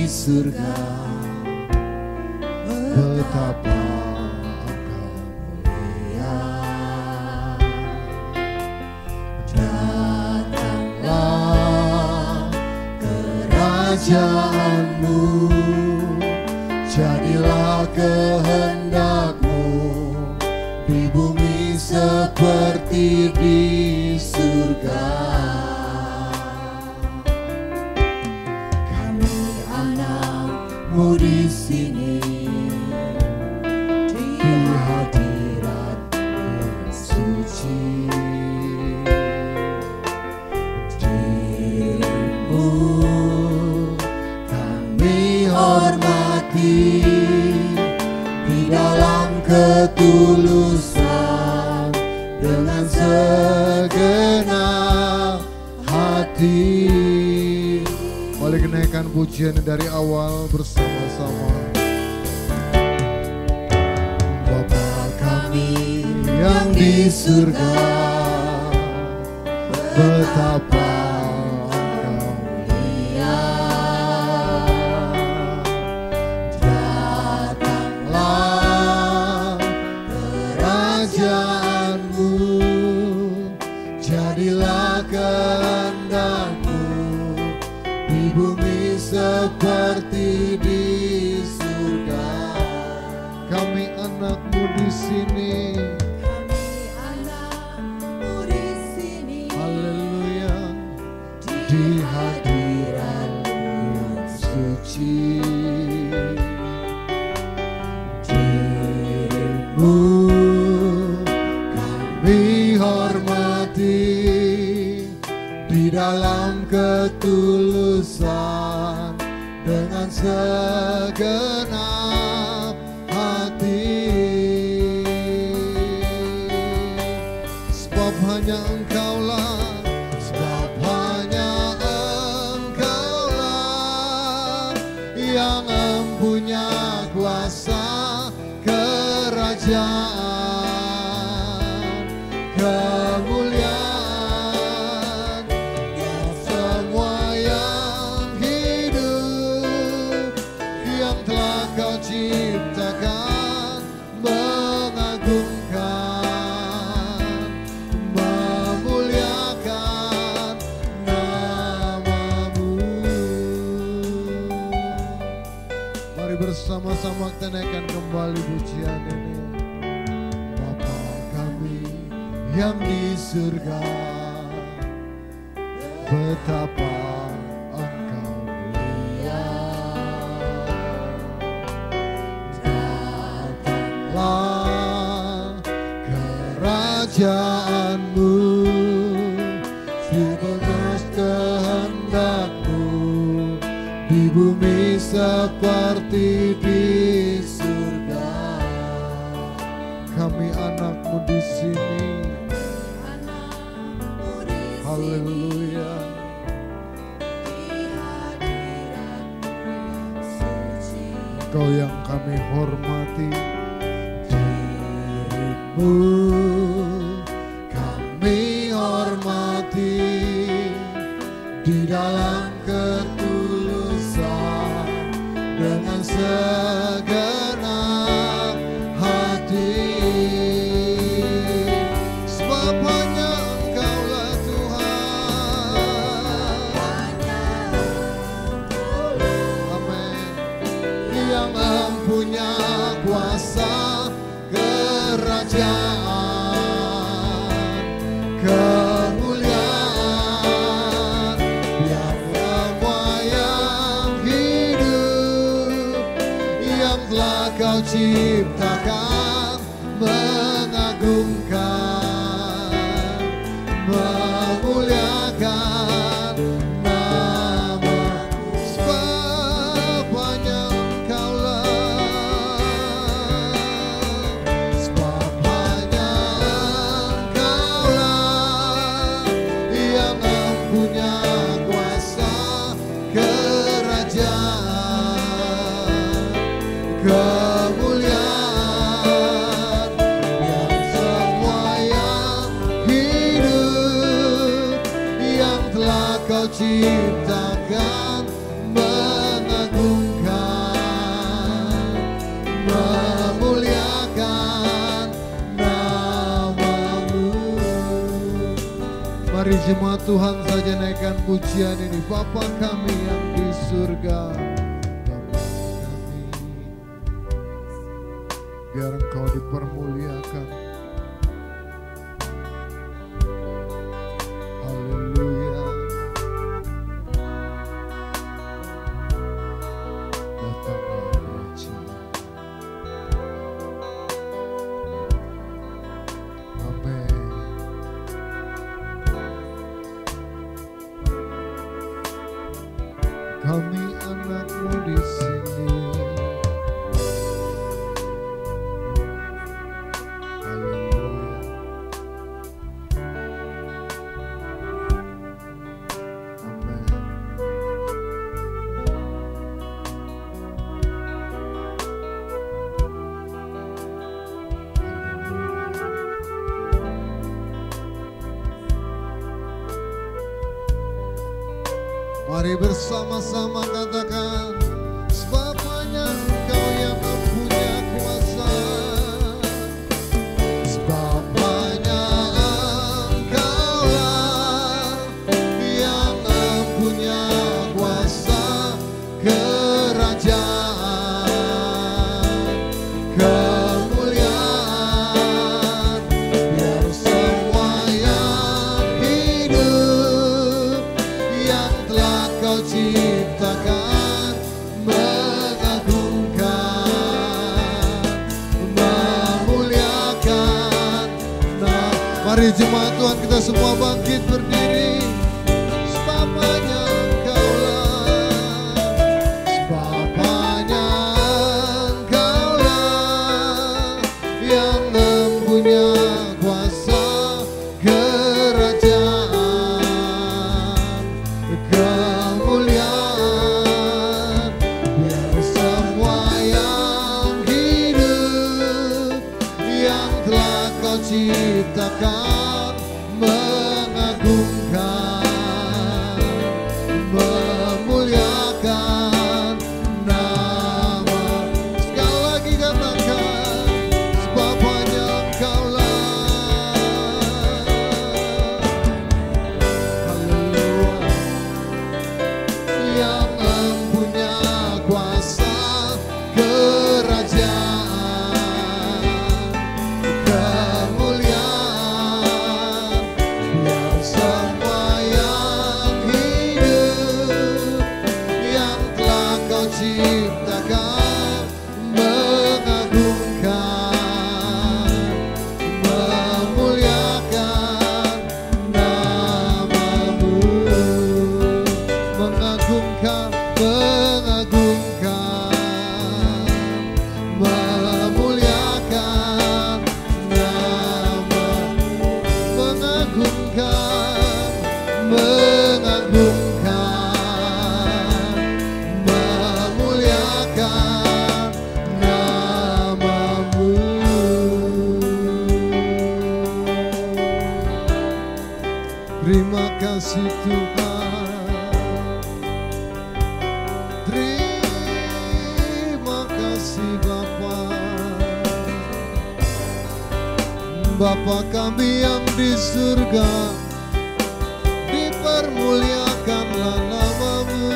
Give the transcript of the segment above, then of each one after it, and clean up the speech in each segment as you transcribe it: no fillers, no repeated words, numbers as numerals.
surga, betapa Engkau mulia. Datanglah kerajaanmu, jadilah kehendak-Mu di bumi seperti di surga. Kami anak-Mu di sini, di hadirat yang suci. Diri-Mu kami hormati di dalam ketulusan dengan segenap hati. Mari kenaikan pujian dari awal bersama-sama. Bapa kami yang di surga, betapa Engkau mulia. Datanglah kerajaanmu, jadilah kehendak-Mu di bumi seperti di surga. Kami anak-Mu di sini. Haleluya. Di hadirat yang suci. Diri-Mu kami hormati di dalam ketulusan dengan segenap hati. Sebab hanya Engkaulah, sebab hanya Engkaulah yang mempunyai kuasa kerajaan, kemuliaan, dan semua yang hidup yang telah Kau ciptakan, mengagungkan, memuliakan nama-Mu. Mari bersama-sama kita naikkan kembali pujian ini. Bapa kami yang di surga, betapa Engkau mulia. Datanglah kerajaan-Mu, sepenuh kehendak-Mu di bumi seperti di surga. Kami anak-Mu di sini. Haleluya. Engkau yang kami hormati. Diri-Mu kami hormati di dalam ketulusan dengan segenap hati. Sebab hanya Engkaulah Tuhan, amin, yang mempunyai kuasa kerajaan, kemuliaan, biar semua yang hidup yang telah Kau ciptakan, mengagungkan, memuliakan nama. Sebab hanya Engkaulah, sebab hanya Engkaulah yang mempunyai kuasa kerajaan, kemuliaan, yang semua yang hidup yang telah Kau ciptakan, mengagungkan Mari jemaat Tuhan saja naikkan pujian ini. Bapa kami yang di surga, Bapa kami, biar Engkau dipermuliakan. Haleluya. Datanglah Raja. Amin. Kami anak-Mu di sini. Haleluya. Amin. Mari bersama-sama katakan, sebab hanya Engkau yang punya kuasa. Sebab hanya Engkaulah yang punya kuasa kerajaan, kemuliaan, biar semua yang hidup yang telah Kau ciptakan mengagungkan, memuliakan. Nah, mari jemaat Tuhan kita semua bangkit berdiri. Sebab hanya Engkaulah, sebab hanya Engkaulah yang mempunyai kuasa kerajaan, kemuliaan, biar semua yang hidup yang telah Kau ciptakan mengagungkan, memuliakan nama. Sekali lagi katakan, sebab hanya Engkaulah. Haleluya. Yang mempunyai kuasa kerajaan, kemuliaan, biar semua yang hidup yang telah Kau ciptakan mengagungkan, memuliakan nama-Mu. Mengagungkan, mengagungkan, memuliakan nama-Mu. Mengagungkan, mengagungkan, memuliakan nama-Mu. Terima kasih Tuhan. Terima kasih Bapa. Bapa kami yang di surga, dipermuliakanlah nama-Mu.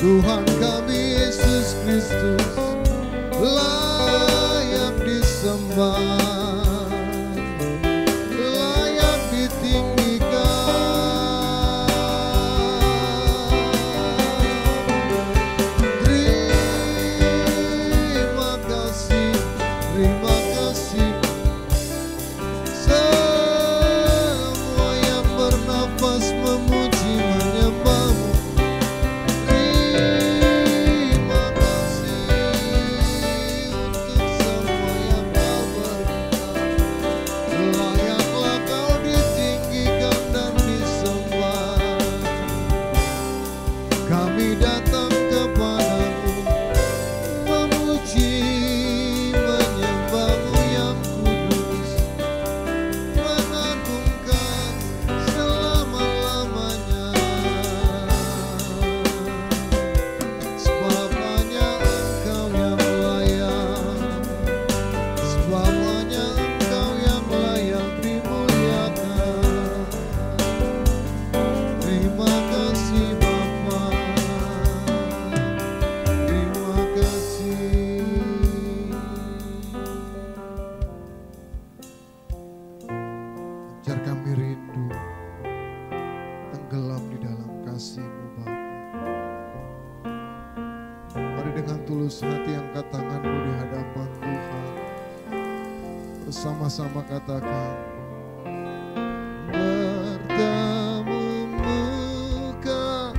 Tuhan kami Yesus Kristus layak disembah, layak ditinggikan. Terima kasih, terima kasih. Semua yang bernafas memuji menyembah-Mu. Terima kasih untuk semua yang Kau berikan. Layaklah Kau ditinggikan dan disembah. Kami datang kepadamu memuji menyembah. Bersama-sama katakan, bertemu muka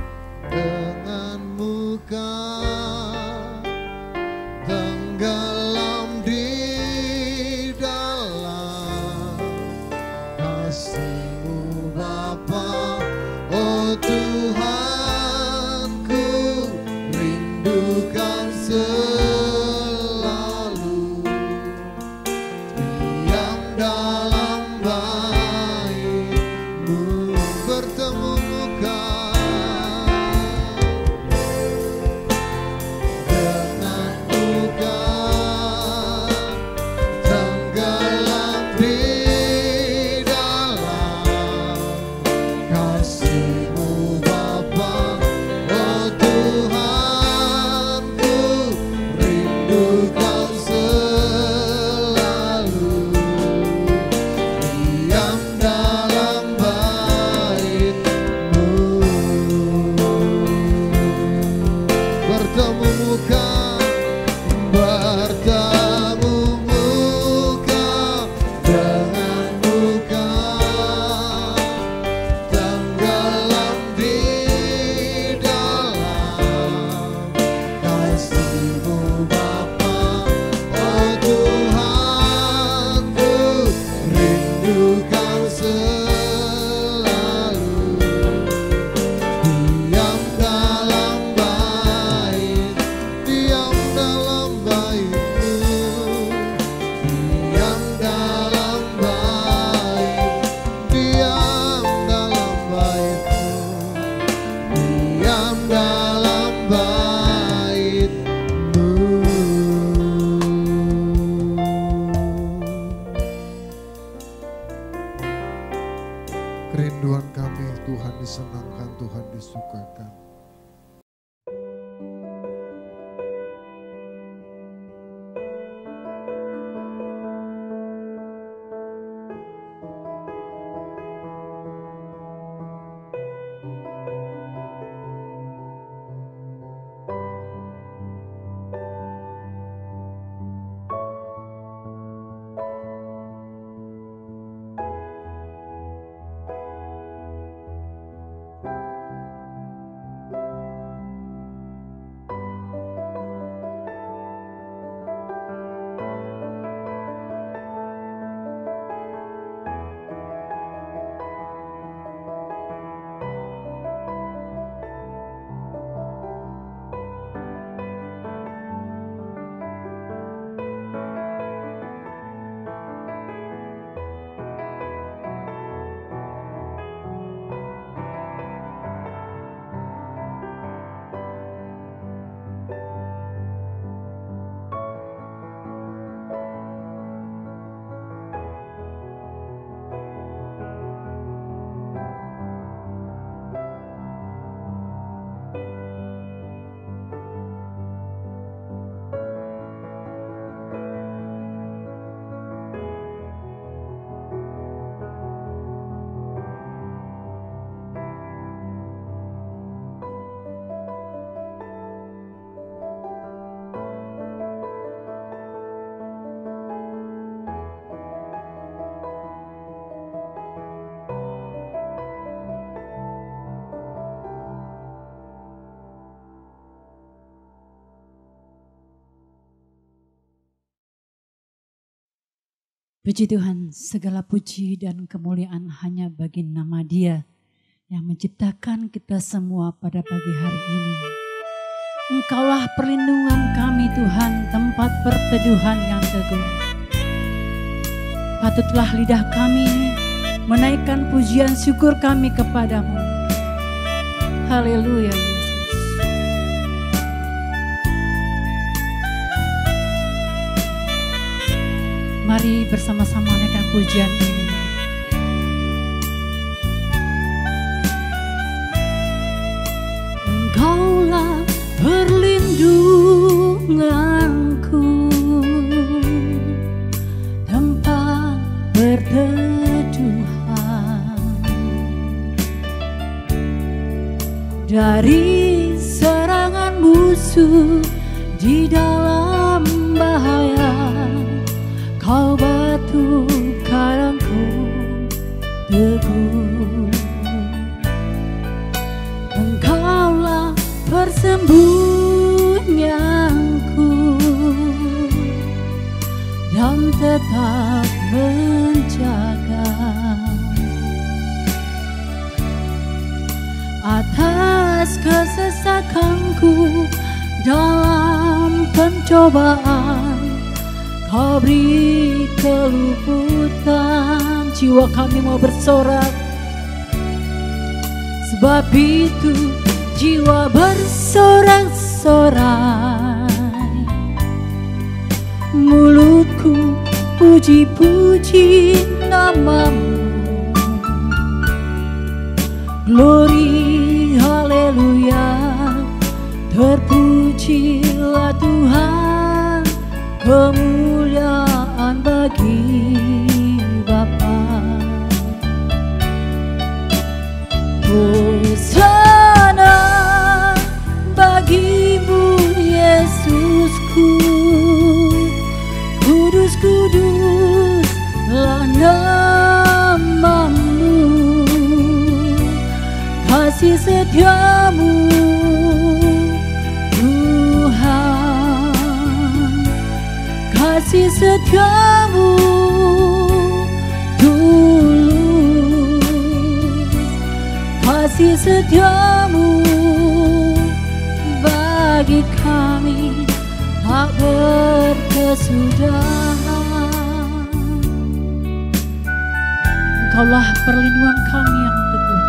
dengan muka, tenggelam di dalam kasih-Mu Bapa. Oh Tuhan, ku rindukan selalu diam dalam bait-Mu, bertemu muka dengan muka, tenggelam di dalam kasih-Mu Bapa. Oh Tuhan, ku rindukan selalu diam dalam bait-Mu, bertemu muka, bertemu muka dengan muka, tenggelam di dalam kasih-Mu Bapa. Oh Tuhan, ku rindukan selalu diam dalam bait, diam dalam bait-Mu, diam dalam bait, diam dalam bait-Mu, diam dalam bait-Mu. Kerinduan kami, Tuhan disenangkan, Tuhan disukakan. Puji Tuhan, segala puji dan kemuliaan hanya bagi nama Dia yang menciptakan kita semua pada pagi hari ini. Engkaulah perlindungan kami Tuhan, tempat perteduhan yang teguh. Patutlah lidah kami menaikkan pujian syukur kami kepadamu. Haleluya Yesus. Mari bersama-sama naikkan pujian ini. Engkaulah perlindunganku, tempat berteduhan dari serangan musuh di dalam bahaya. Kau batu dan tetap menjaga. Atas kesesakanku dalam pencobaan, Kau beri keluputan. Jiwa kami mau bersorak, sebab itu jiwa bersorak-sorai. Mulutku puji-puji nama-Mu. Glory, haleluya, terpujilah Tuhan, kemuliaan bagi Bapa. Hosana bagi-Mu Yesusku, kudus-kuduslah nama-Mu. Kasih setia-Mu Tuhan, kasih setia-Mu tulus, kasih setia-Mu bagi kami tak berkesudahan. Engkaulah perlindungan kami yang teguh, Tuhan.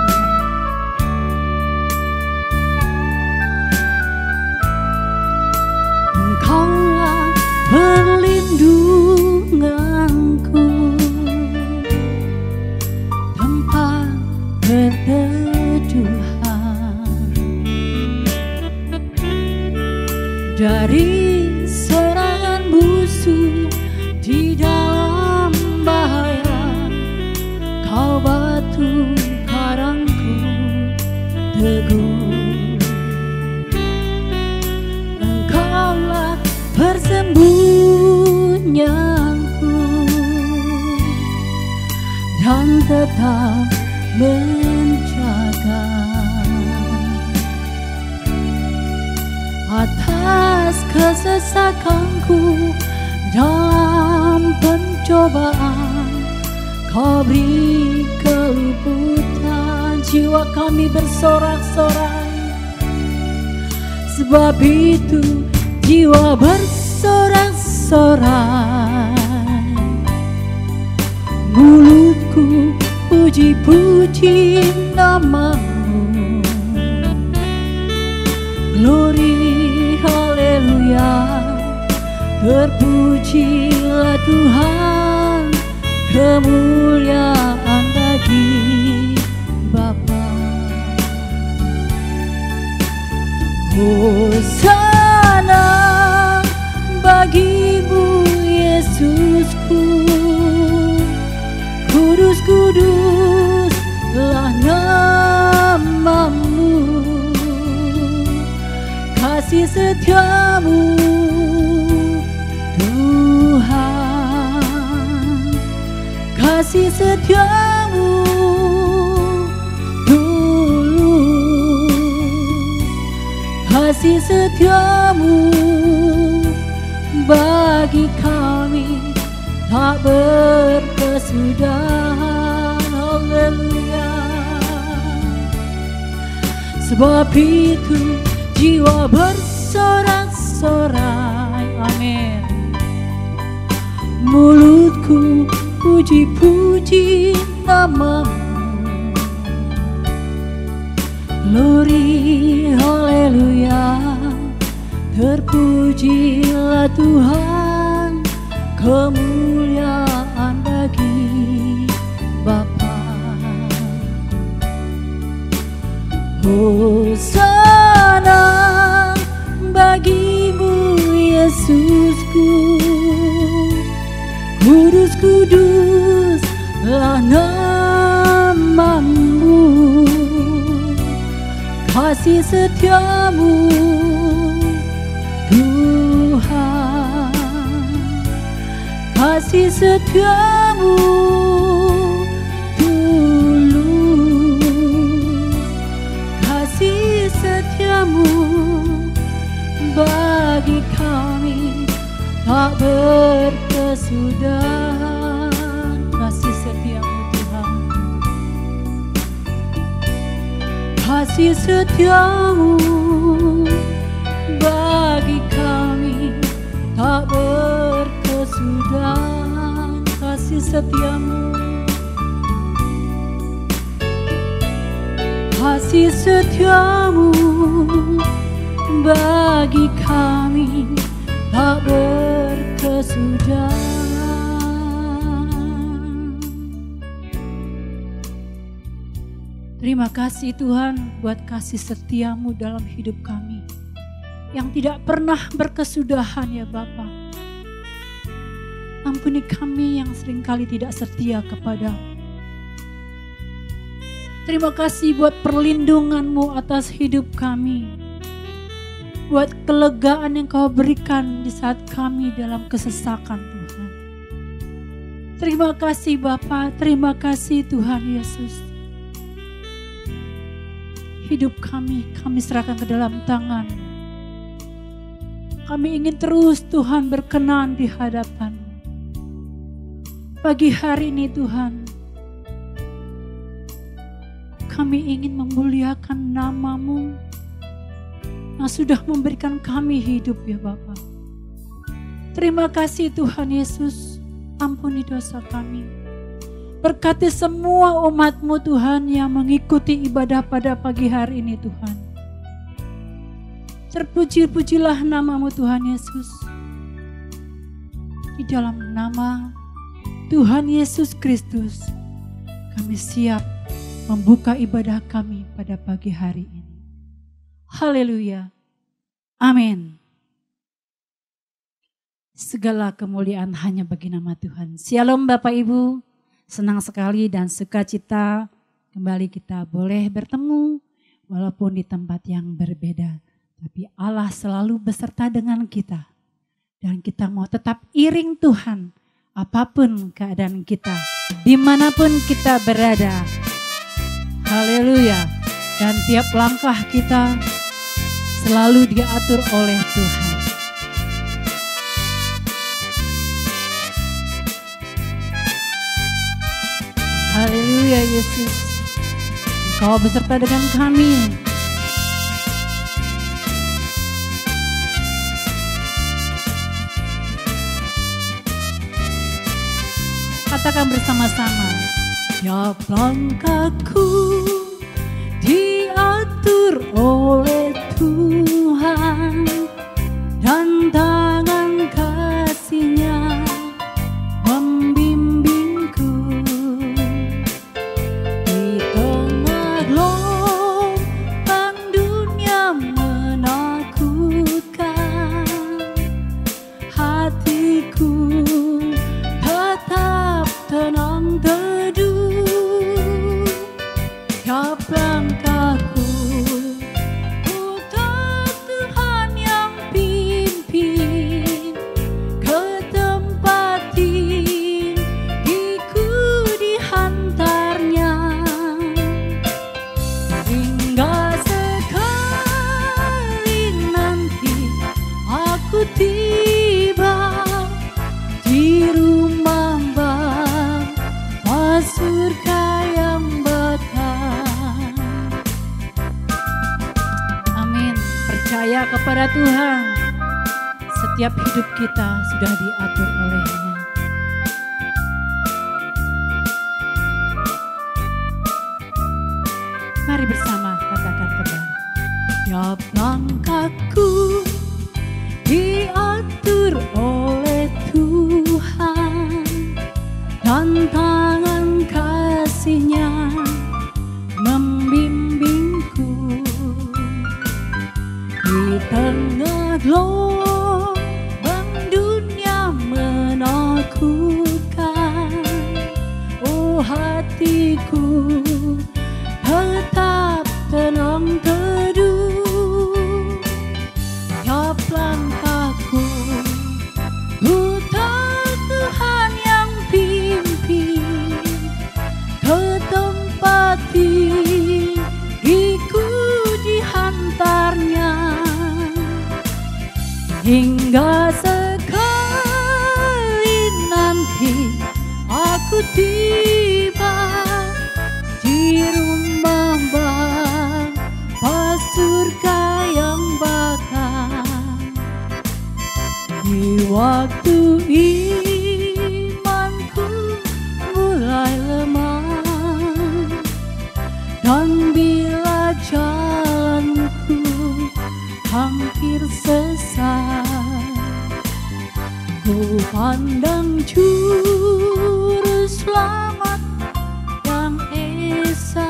Engkaulah perlindunganku, tempat berteduhan dari serangan musuh di dalam bahaya. Kau batu karangku teguh, Engkaulah persembunyianku dan tetap menjaga. Atas kesesakanku dalam pencobaan, Kau beri keluputan. Jiwa kami bersorak-sorai, sebab itu jiwa bersorak-sorai. Mulutku puji-puji nama-Mu. Glory, haleluya, terpujilah Tuhan, kemuliaan bagi Bapa. Hosana bagi-Mu Yesusku, kudus-kuduslah nama-Mu. Kasih setia-Mu Tuhan, kasih setia-Mu tulus, kasih setia-Mu bagi kami tak berkesudahan. Haleluya. Sebab itu jiwa bersorak-sorai. Amin. Mulutku puji-puji nama-Mu. Glory, haleluya, terpujilah Tuhan, kemuliaan bagi Bapa. Hosana bagi-Mu Yesusku, kudus-kuduslah nama-Mu. Kasih setia-Mu Tuhan, kasih setia-Mu tulus, kasih setia-Mu bagi kami tak berkesudahan. Kasih setiamu Tuhan, kasih setiamu bagi kami tak berkesudahan. Kasih setiamu, kasih setiamu bagi kami tak berkesudahan. Terima kasih Tuhan buat kasih setiamu dalam hidup kami yang tidak pernah berkesudahan ya Bapa. Ampuni kami yang seringkali tidak setia kepadamu. Terima kasih buat perlindungan-Mu atas hidup kami. Buat kelegaan yang Kau berikan di saat kami dalam kesesakan Tuhan. Terima kasih Bapa, terima kasih Tuhan Yesus. Hidup kami serahkan ke dalam tangan. Kami ingin terus Tuhan berkenan di hadapan-Mu. Pagi hari ini Tuhan, kami ingin memuliakan nama-Mu yang sudah memberikan kami hidup ya Bapa. Terima kasih Tuhan Yesus, ampuni dosa kami. Berkati semua umat-Mu Tuhan yang mengikuti ibadah pada pagi hari ini Tuhan. Terpuji-pujilah nama-Mu Tuhan Yesus. Di dalam nama Tuhan Yesus Kristus, kami siap membuka ibadah kami pada pagi hari ini. Haleluya. Amin. Segala kemuliaan hanya bagi nama Tuhan. Shalom Bapak Ibu. Senang sekali dan sukacita kembali kita boleh bertemu walaupun di tempat yang berbeda. Tapi Allah selalu beserta dengan kita. Dan kita mau tetap iring Tuhan apapun keadaan kita. Dimanapun kita berada. Haleluya. Dan tiap langkah kita selalu diatur oleh Tuhan. Haleluya Yesus, Engkau beserta dengan kami. Katakan bersama-sama. Tiap langkahku diatur oleh Tuhan dan tangan kasih-Nya membimbingku di tengah gelombang dunia menakutkan. Hatiku tetap tenang teduh. Tiap langkahku putar Tuhan yang pimpin ke tempat tinggiku dihantarnya. Hingga sekali nanti aku tiba di rumah Bapa surga yang betah. Amin. Percaya kepada Tuhan. Setiap hidup kita sudah diatur oleh-Nya. Mari bersama katakan kembali. Tiap langkahku diatur oleh Tuhan dan tangan kasih-Nya membimbingku di tengah gelombang dunia menakutkan. Oh hatiku tetap tenang teduh. Tiap langkahku putar Tuhan yang pimpin nanti aku tiba di rumah Bapa surga yang bakal. Di waktu imanku mulai lemah dan bila jalanku hampir sesat, ku pandang juru selamat yang esa.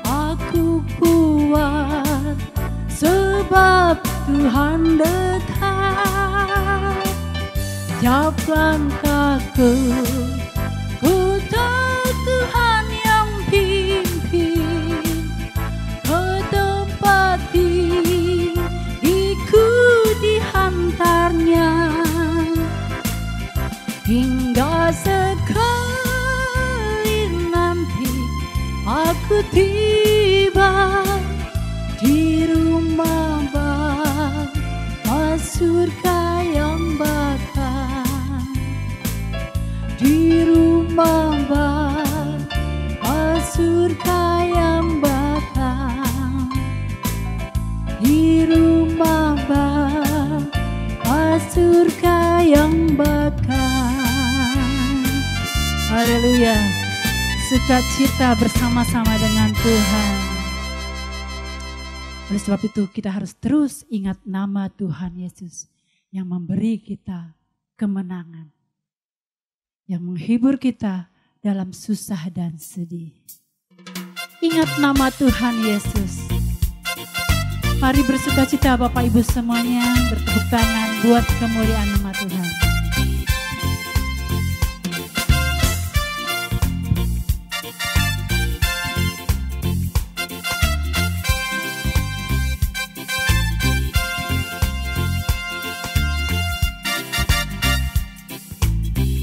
Aku kuat sebab Tuhan dekat. Tiap langkahku ku tahu Tuhan yang pimpin ke tempat diriku dihantarnya. Hingga sekali nanti aku tiba di rumah Bapa surga yang bakal. Di rumah Bapa surga yang bakal. Di rumah Bapa surga yang bakal. Haleluya. Sukacita bersama-sama dengan Tuhan. Oleh sebab itu kita harus terus ingat nama Tuhan Yesus yang memberi kita kemenangan, yang menghibur kita dalam susah dan sedih. Ingat nama Tuhan Yesus. Mari bersukacita Bapak Ibu semuanya, bertepuk tangan buat kemuliaan nama Tuhan.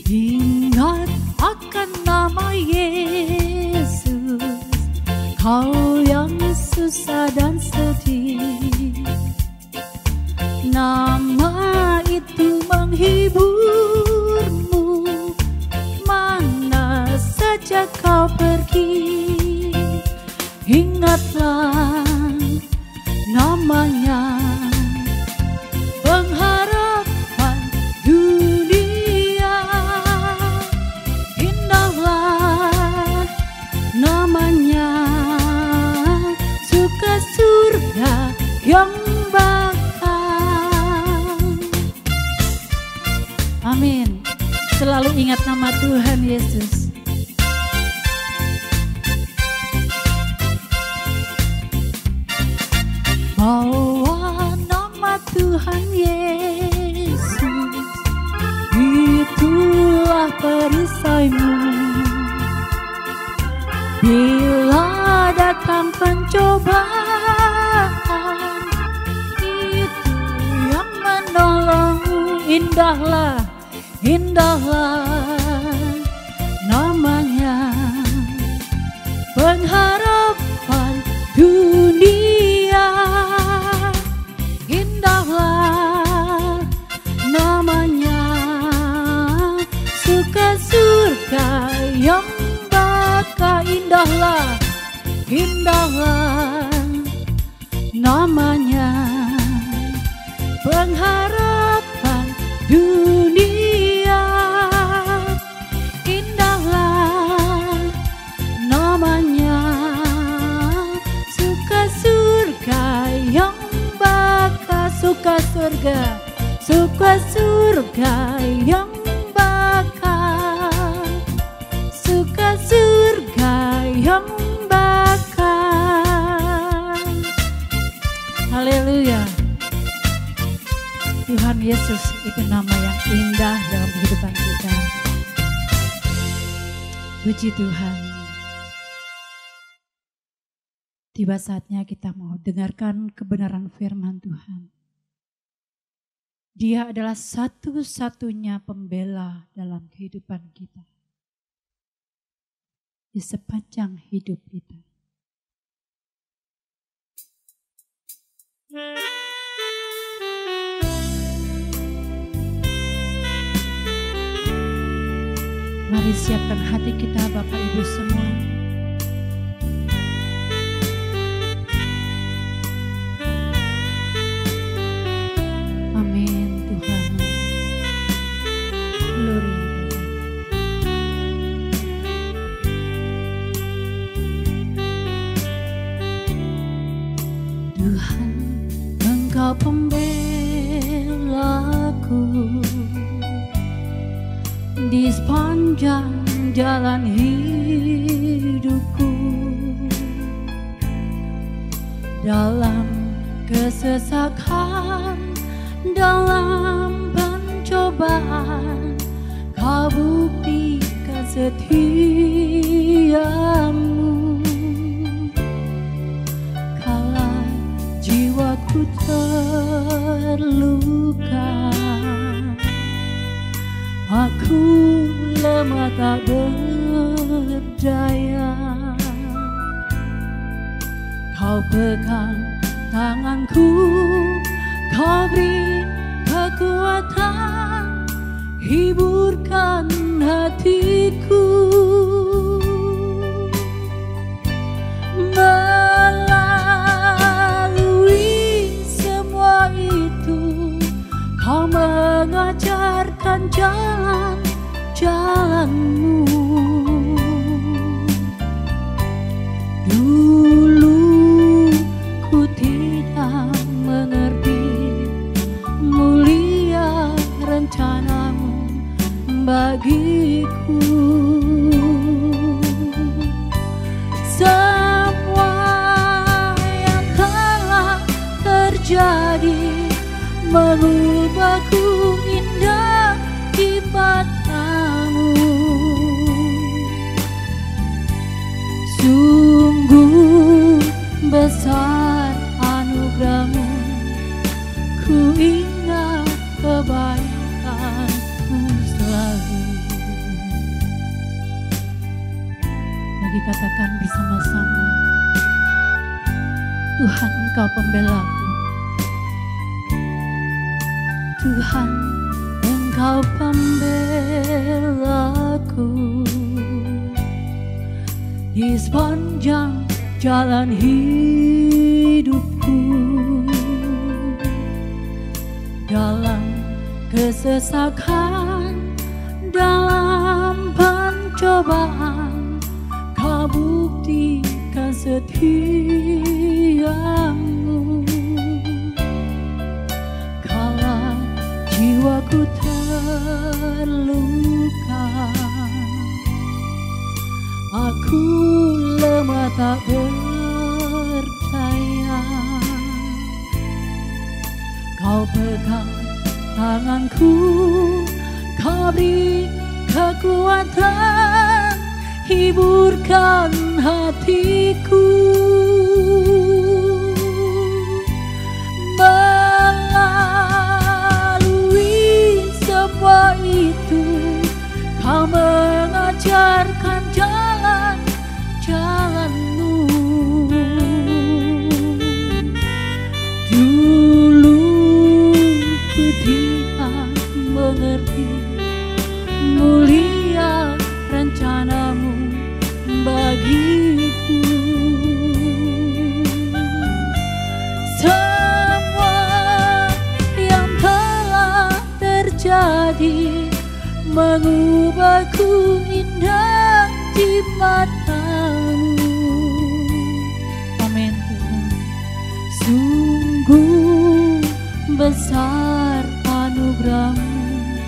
Ingat akan nama Yesus, kau yang susah dan sedih. Nama itu menghiburmu, mana saja kau pergi. Ingatlah namanya, pengharapan dunia. Indahlah namanya, suka surga yang bakal. Amin. Selalu ingat nama Tuhan Yesus. Bawa nama Tuhan Yesus, itulah perisaimu. Bila datang pencobaan, itu yang menolongmu. Indahlah, indahlah namanya, pengharapan dunia. Indahlah namanya, suka surga yang bakal. Indahlah, indahlah namanya, pengharapan dunia. Indahlah namanya, suka surga yang bakal. Suka surga, suka surga yang bakal. Suka surga yang bakal. Haleluya. Tuhan Yesus itu nama yang indah dalam kehidupan kita. Puji Tuhan. Tiba saatnya kita mau dengarkan kebenaran firman Tuhan. Dia adalah satu-satunya pembela dalam kehidupan kita. Di sepanjang hidup kita. Mari siapkan hati kita Bapak Ibu semua. Amin Tuhan. Glory. Tuhan, Engkau pembelaku di sepanjang jalan hidupku, dalam kesesakan, dalam pencobaan, Kau buktikan setiamu. Kala jiwaku terluka, aku lemah tak berdaya. Kau pegang tanganku, Kau beri kekuatan, hiburkan hatiku. Melalui semua itu, Kau mengajarkan jalan-jalanmu. Dulu ku tidak mengerti mulia rencanamu bagiku. Semua yang telah terjadi mengubahku indah di matamu. Sungguh besar anugerahmu, ku ingat kebaikanmu selalu. Mari katakan bersama-sama, Tuhan Engkau pembelaku. Tuhan Engkau pembelaku di sepanjang jalan hidupku, dalam kesesakan, dalam pencobaan, Kau buktikan setiamu. Kala jiwaku terluka, aku lemah tak berdaya. Kau pegang tanganku, Kau beri kekuatan, hiburkan hatiku. Melalui semua itu, Kau mengajarkan jalan-jalanmu. Dulu ku tidak mengerti mulia rencanamu bagiku. Semua yang telah terjadi mengubahku indah di matamu. Amin Tuhan. Sungguh besar anugerahmu,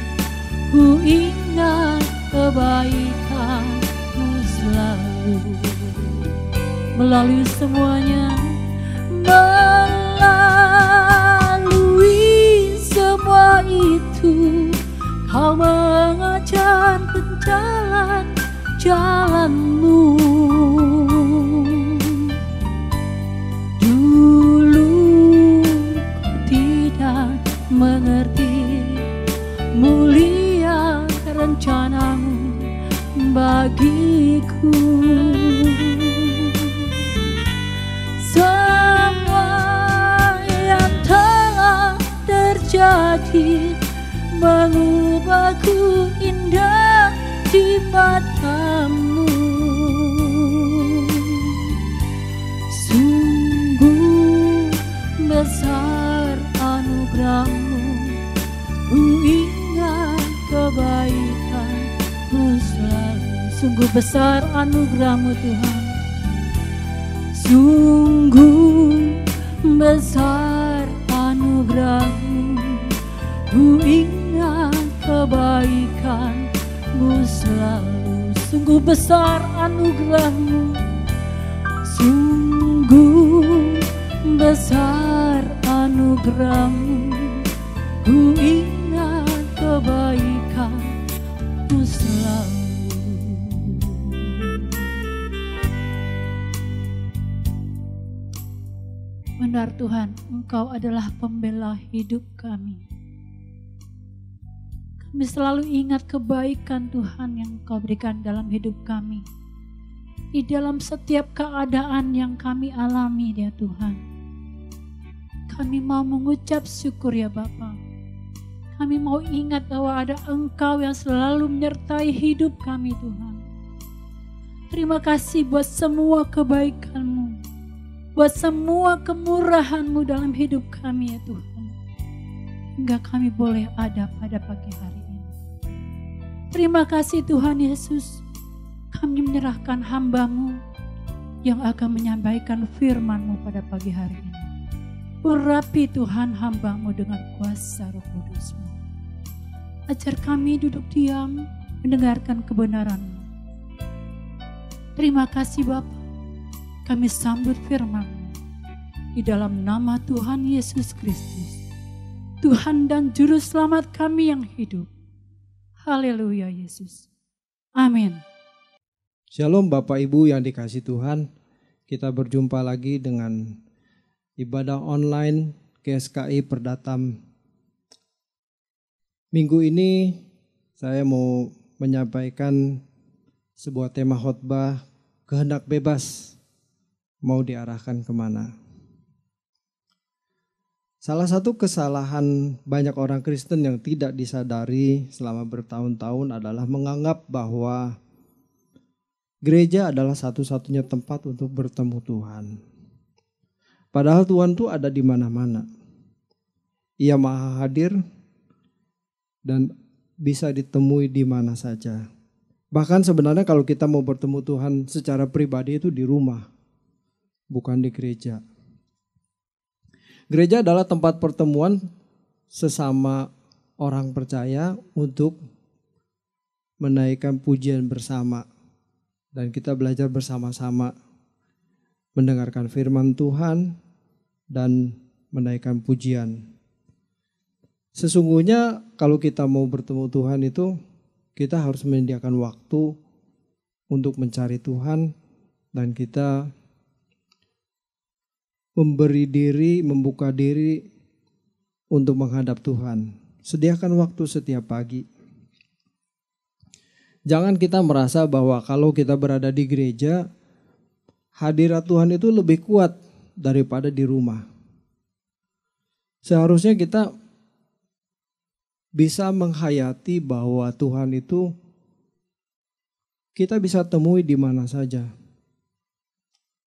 ku ingat kebaikanmu selalu. Melalui semuanya, melalui semua itu, Kau mengajarkan jalan-jalanmu. Dulu ku tidak mengerti mulia rencanamu bagiku. Semua yang telah terjadi mengubahku indah di matamu. Sungguh besar anugerah-Mu Tuhan. Sungguh besar anugerah-Mu. Ku ingat kebaikan-Mu selalu. Sungguh besar anugerah-Mu. Sungguh besar anugerah-Mu. Ku ingat kebaikan-Mu selalu. Benar Tuhan, Engkau adalah pembela hidup kami. Kami selalu ingat kebaikan Tuhan yang Engkau berikan dalam hidup kami. Di dalam setiap keadaan yang kami alami ya Tuhan. Kami mau mengucap syukur ya Bapa. Kami mau ingat bahwa ada Engkau yang selalu menyertai hidup kami Tuhan. Terima kasih buat semua kebaikan-Mu. Buat semua kemurahan-Mu dalam hidup kami ya Tuhan. Hingga kami boleh ada pada pagi hari ini. Terima kasih Tuhan Yesus. Kami menyerahkan hamba-Mu yang akan menyampaikan firman-Mu pada pagi hari ini. Urapi Tuhan hamba-Mu dengan kuasa Roh Kudus-Mu. Ajar kami duduk diam mendengarkan kebenaran-Mu. Terima kasih Bapa. Kami sambut firman-Mu di dalam nama Tuhan Yesus Kristus, Tuhan dan Juru Selamat kami yang hidup. Haleluya Yesus. Amin. Shalom Bapak Ibu yang dikasihi Tuhan. Kita berjumpa lagi dengan ibadah online GSKI Perdatam. Minggu ini saya mau menyampaikan sebuah tema khotbah, kehendak bebas. Mau diarahkan kemana? Salah satu kesalahan banyak orang Kristen yang tidak disadari selama bertahun-tahun adalah menganggap bahwa gereja adalah satu-satunya tempat untuk bertemu Tuhan. Padahal Tuhan itu ada di mana-mana. Ia maha hadir dan bisa ditemui di mana saja. Bahkan sebenarnya kalau kita mau bertemu Tuhan secara pribadi itu di rumah, bukan di gereja. Gereja adalah tempat pertemuan sesama orang percaya untuk menaikkan pujian bersama. Dan kita belajar bersama-sama mendengarkan firman Tuhan dan menaikkan pujian. Sesungguhnya kalau kita mau bertemu Tuhan itu kita harus menyediakan waktu untuk mencari Tuhan dan kita memberi diri, membuka diri untuk menghadap Tuhan. Sediakan waktu setiap pagi. Jangan kita merasa bahwa kalau kita berada di gereja, hadirat Tuhan itu lebih kuat daripada di rumah. Seharusnya kita bisa menghayati bahwa Tuhan itu kita bisa temui di mana saja.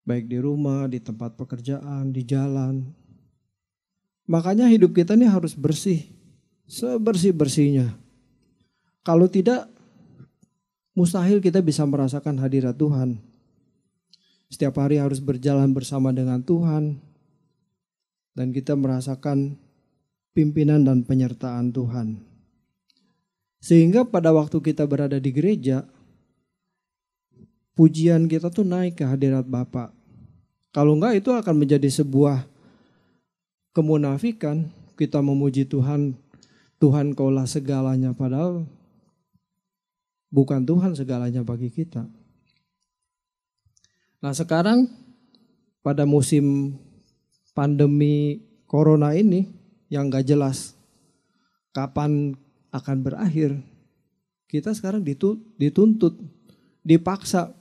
Baik di rumah, di tempat pekerjaan, di jalan. Makanya hidup kita ini harus bersih, sebersih-bersihnya. Kalau tidak, mustahil kita bisa merasakan hadirat Tuhan. Setiap hari harus berjalan bersama dengan Tuhan. Dan kita merasakan pimpinan dan penyertaan Tuhan. Sehingga pada waktu kita berada di gereja, pujian kita tuh naik ke hadirat Bapa. Kalau enggak itu akan menjadi sebuah kemunafikan. Kita memuji Tuhan, Tuhan kaulah segalanya, padahal bukan Tuhan segalanya bagi kita. Nah sekarang pada musim pandemi corona ini yang gak jelas kapan akan berakhir, kita sekarang dituntut, dipaksa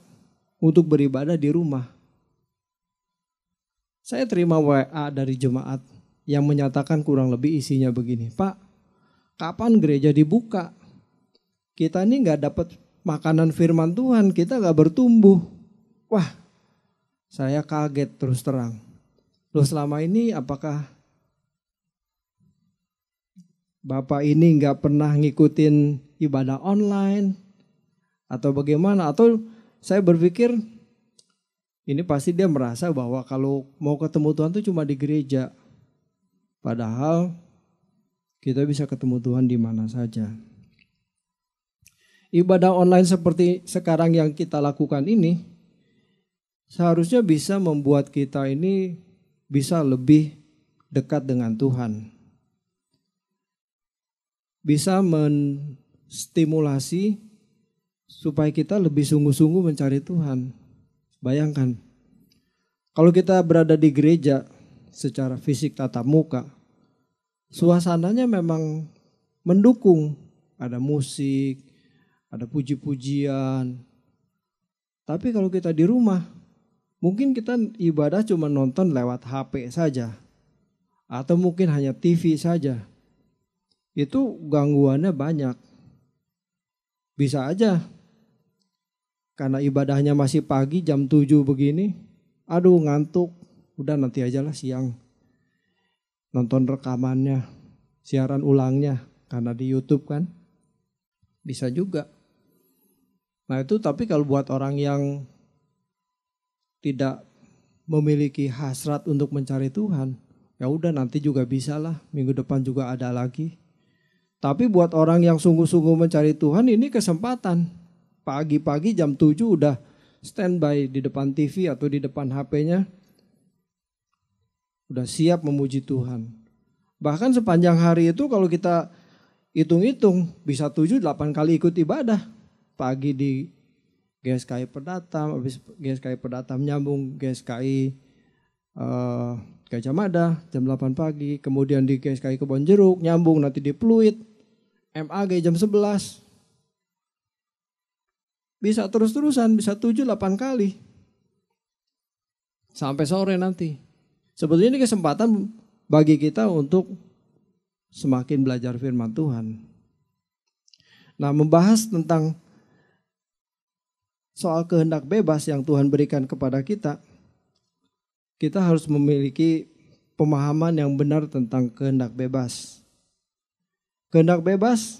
untuk beribadah di rumah. Saya terima WA dari jemaat yang menyatakan kurang lebih isinya begini, Pak, kapan gereja dibuka? Kita ini gak dapat makanan firman Tuhan, kita gak bertumbuh. Wah, saya kaget terus terang. Loh selama ini apakah Bapak ini gak pernah ngikutin ibadah online? Atau bagaimana? Atau saya berpikir ini pasti dia merasa bahwa kalau mau ketemu Tuhan itu cuma di gereja. Padahal kita bisa ketemu Tuhan di mana saja. Ibadah online seperti sekarang yang kita lakukan ini seharusnya bisa membuat kita ini bisa lebih dekat dengan Tuhan. Bisa menstimulasi supaya kita lebih sungguh-sungguh mencari Tuhan. Bayangkan, kalau kita berada di gereja secara fisik tatap muka, suasananya memang mendukung. Ada musik, ada puji-pujian. Tapi kalau kita di rumah, mungkin kita ibadah cuma nonton lewat HP saja. Atau mungkin hanya TV saja. Itu gangguannya banyak. Bisa aja karena ibadahnya masih pagi jam 7 begini, aduh ngantuk, udah nanti aja lah siang. Nonton rekamannya, siaran ulangnya karena di YouTube kan. Bisa juga. Nah itu tapi kalau buat orang yang tidak memiliki hasrat untuk mencari Tuhan, ya udah nanti juga bisa lah, minggu depan juga ada lagi. Tapi buat orang yang sungguh-sungguh mencari Tuhan ini kesempatan. Pagi-pagi jam 7 udah standby di depan TV atau di depan HP-nya. Udah siap memuji Tuhan. Bahkan sepanjang hari itu kalau kita hitung-hitung bisa 7-8 kali ikut ibadah. Pagi di GSKI Pedatam, habis GSKI Pedatam nyambung GSKI Gajah Mada jam 8 pagi. Kemudian di GSKI Kebon Jeruk nyambung nanti di Pluit. MAG jam 11. Bisa terus-terusan, bisa 7-8 kali. Sampai sore nanti. Sebetulnya ini kesempatan bagi kita untuk semakin belajar firman Tuhan. Nah, membahas tentang soal kehendak bebas yang Tuhan berikan kepada kita, kita harus memiliki pemahaman yang benar tentang kehendak bebas. Kehendak bebas,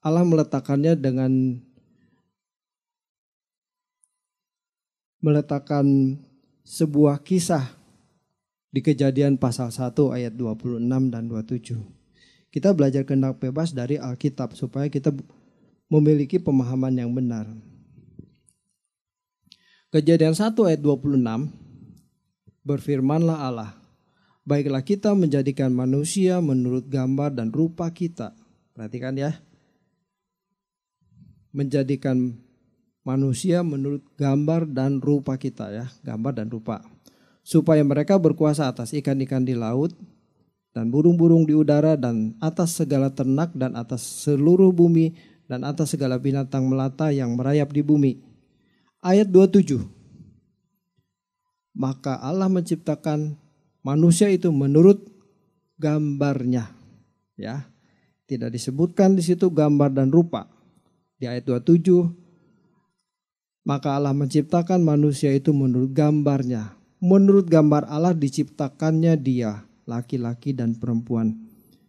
Allah meletakkannya dengan meletakkan sebuah kisah di Kejadian pasal 1 ayat 26 dan 27. Kita belajar kehendak bebas dari Alkitab supaya kita memiliki pemahaman yang benar. Kejadian 1 ayat 26, berfirmanlah Allah, baiklah kita menjadikan manusia menurut gambar dan rupa kita. Perhatikan ya. Menjadikan manusia menurut gambar dan rupa kita ya. Gambar dan rupa. Supaya mereka berkuasa atas ikan-ikan di laut dan burung-burung di udara dan atas segala ternak dan atas seluruh bumi dan atas segala binatang melata yang merayap di bumi. Ayat 27. Maka Allah menciptakan manusia itu menurut gambarnya, ya. Tidak disebutkan di situ gambar dan rupa. Di ayat 27, maka Allah menciptakan manusia itu menurut gambarnya. Menurut gambar Allah diciptakannya dia, laki-laki dan perempuan.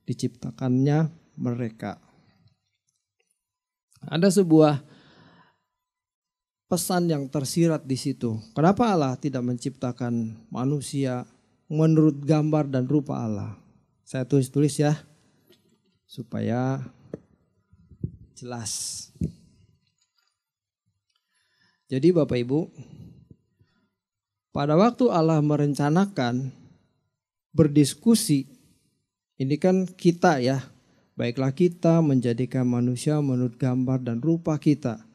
Diciptakannya mereka. Ada sebuah pesan yang tersirat di situ. Kenapa Allah tidak menciptakan manusia menurut gambar dan rupa Allah? Saya tulis ya, supaya jelas. Jadi Bapak Ibu, pada waktu Allah merencanakan berdiskusi, ini kan kita ya, baiklah kita menjadikan manusia menurut gambar dan rupa kita.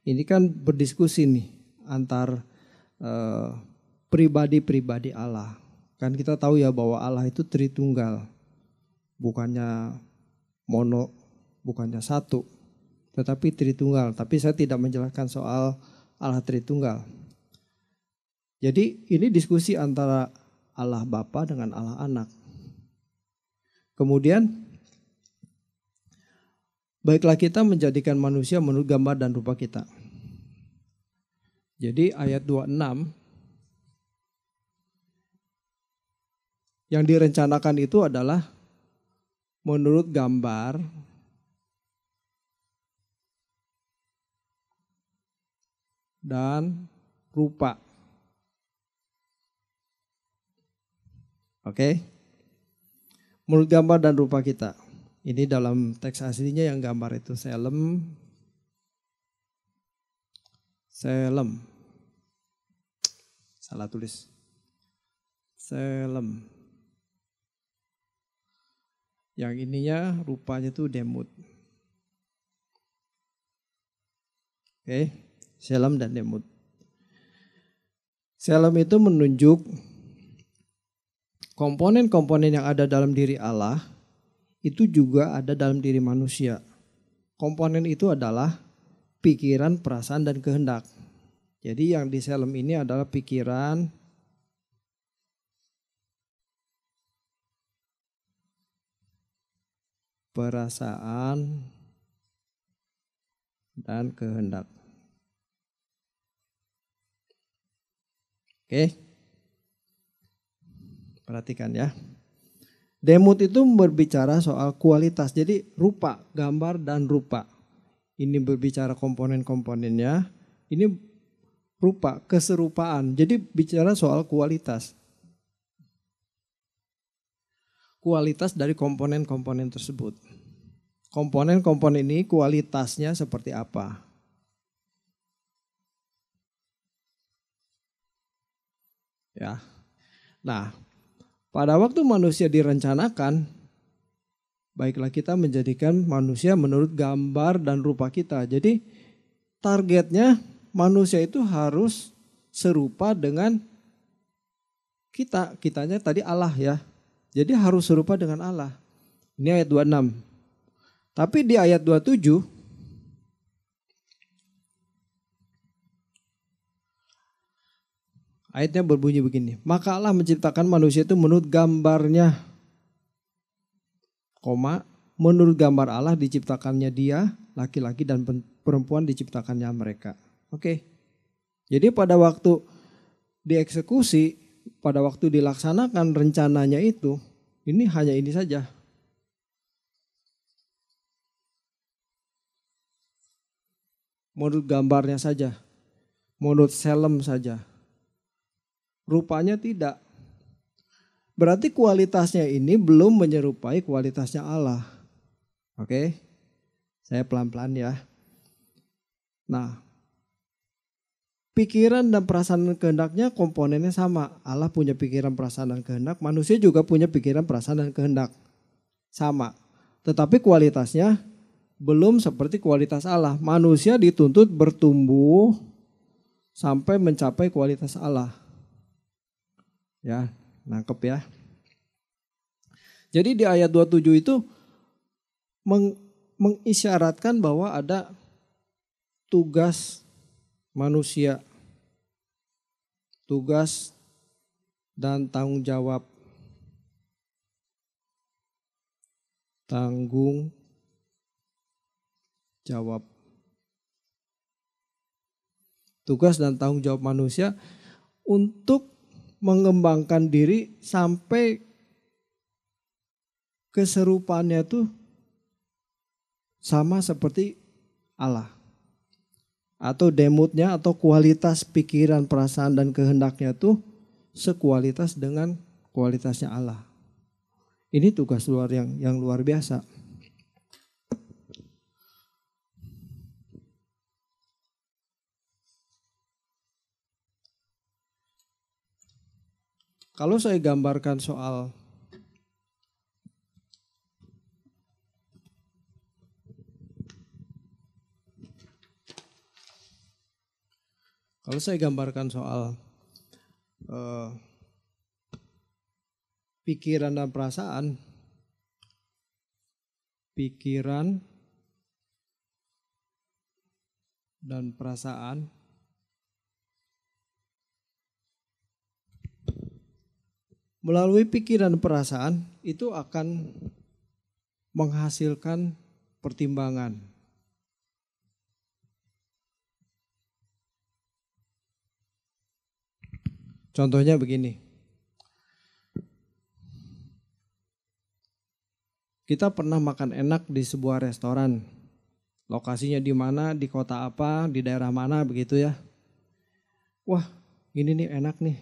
Ini kan berdiskusi nih antar pribadi-pribadi Allah. Kan kita tahu ya bahwa Allah itu Tritunggal, bukannya mono, bukannya satu, tetapi Tritunggal. Tapi saya tidak menjelaskan soal Allah Tritunggal. Jadi ini diskusi antara Allah Bapa dengan Allah Anak. Kemudian baiklah kita menjadikan manusia menurut gambar dan rupa kita. Jadi ayat 26 yang direncanakan itu adalah menurut gambar dan rupa. Oke. Menurut gambar dan rupa kita. Ini dalam teks aslinya yang gambar itu selem. Salah tulis. Selem. Yang ininya rupanya itu demut. Oke, selem dan demut. Selem itu menunjuk komponen-komponen yang ada dalam diri Allah itu juga ada dalam diri manusia. Komponen itu adalah pikiran, perasaan, dan kehendak. Jadi yang di selem ini adalah pikiran, perasaan, dan kehendak. Oke, perhatikan ya. Demut itu berbicara soal kualitas, jadi rupa, gambar dan rupa. Ini berbicara komponen-komponennya, ini rupa, keserupaan. Jadi bicara soal kualitas. Kualitas dari komponen-komponen tersebut. Komponen-komponen ini kualitasnya seperti apa? Ya. Nah, pada waktu manusia direncanakan, baiklah kita menjadikan manusia menurut gambar dan rupa kita. Jadi targetnya manusia itu harus serupa dengan kita. Kitanya tadi Allah ya. Jadi harus serupa dengan Allah. Ini ayat 26. Tapi di ayat 27 ayatnya berbunyi begini. Maka Allah menciptakan manusia itu menurut gambarnya. Menurut gambar Allah diciptakannya dia, laki-laki dan perempuan diciptakannya mereka. Oke. Jadi pada waktu dieksekusi, pada waktu dilaksanakan rencananya itu, ini hanya ini saja. Menurut gambarnya saja, menurut selem saja. Rupanya tidak. Berarti kualitasnya ini belum menyerupai kualitasnya Allah. Oke, saya pelan-pelan ya. Nah, pikiran dan perasaan dan kehendaknya komponennya sama. Allah punya pikiran, perasaan, dan kehendak. Manusia juga punya pikiran, perasaan, dan kehendak. Sama. Tetapi kualitasnya belum seperti kualitas Allah. Manusia dituntut bertumbuh sampai mencapai kualitas Allah. Ya, nangkep ya. Jadi di ayat 27 itu mengisyaratkan bahwa ada tugas manusia, tugas dan tanggung jawab. Tanggung jawab. Tugas dan tanggung jawab manusia untuk mengembangkan diri sampai keserupaannya itu sama seperti Allah. Atau demutnya atau kualitas pikiran, perasaan, dan kehendaknya itu sekualitas dengan kualitasnya Allah. Ini tugas luar yang luar biasa. Kalau saya gambarkan soal pikiran dan perasaan, melalui pikiran dan perasaan itu akan menghasilkan pertimbangan. Contohnya begini. Kita pernah makan enak di sebuah restoran. Lokasinya di mana, di kota apa, di daerah mana begitu ya. wah ini nih enak nih.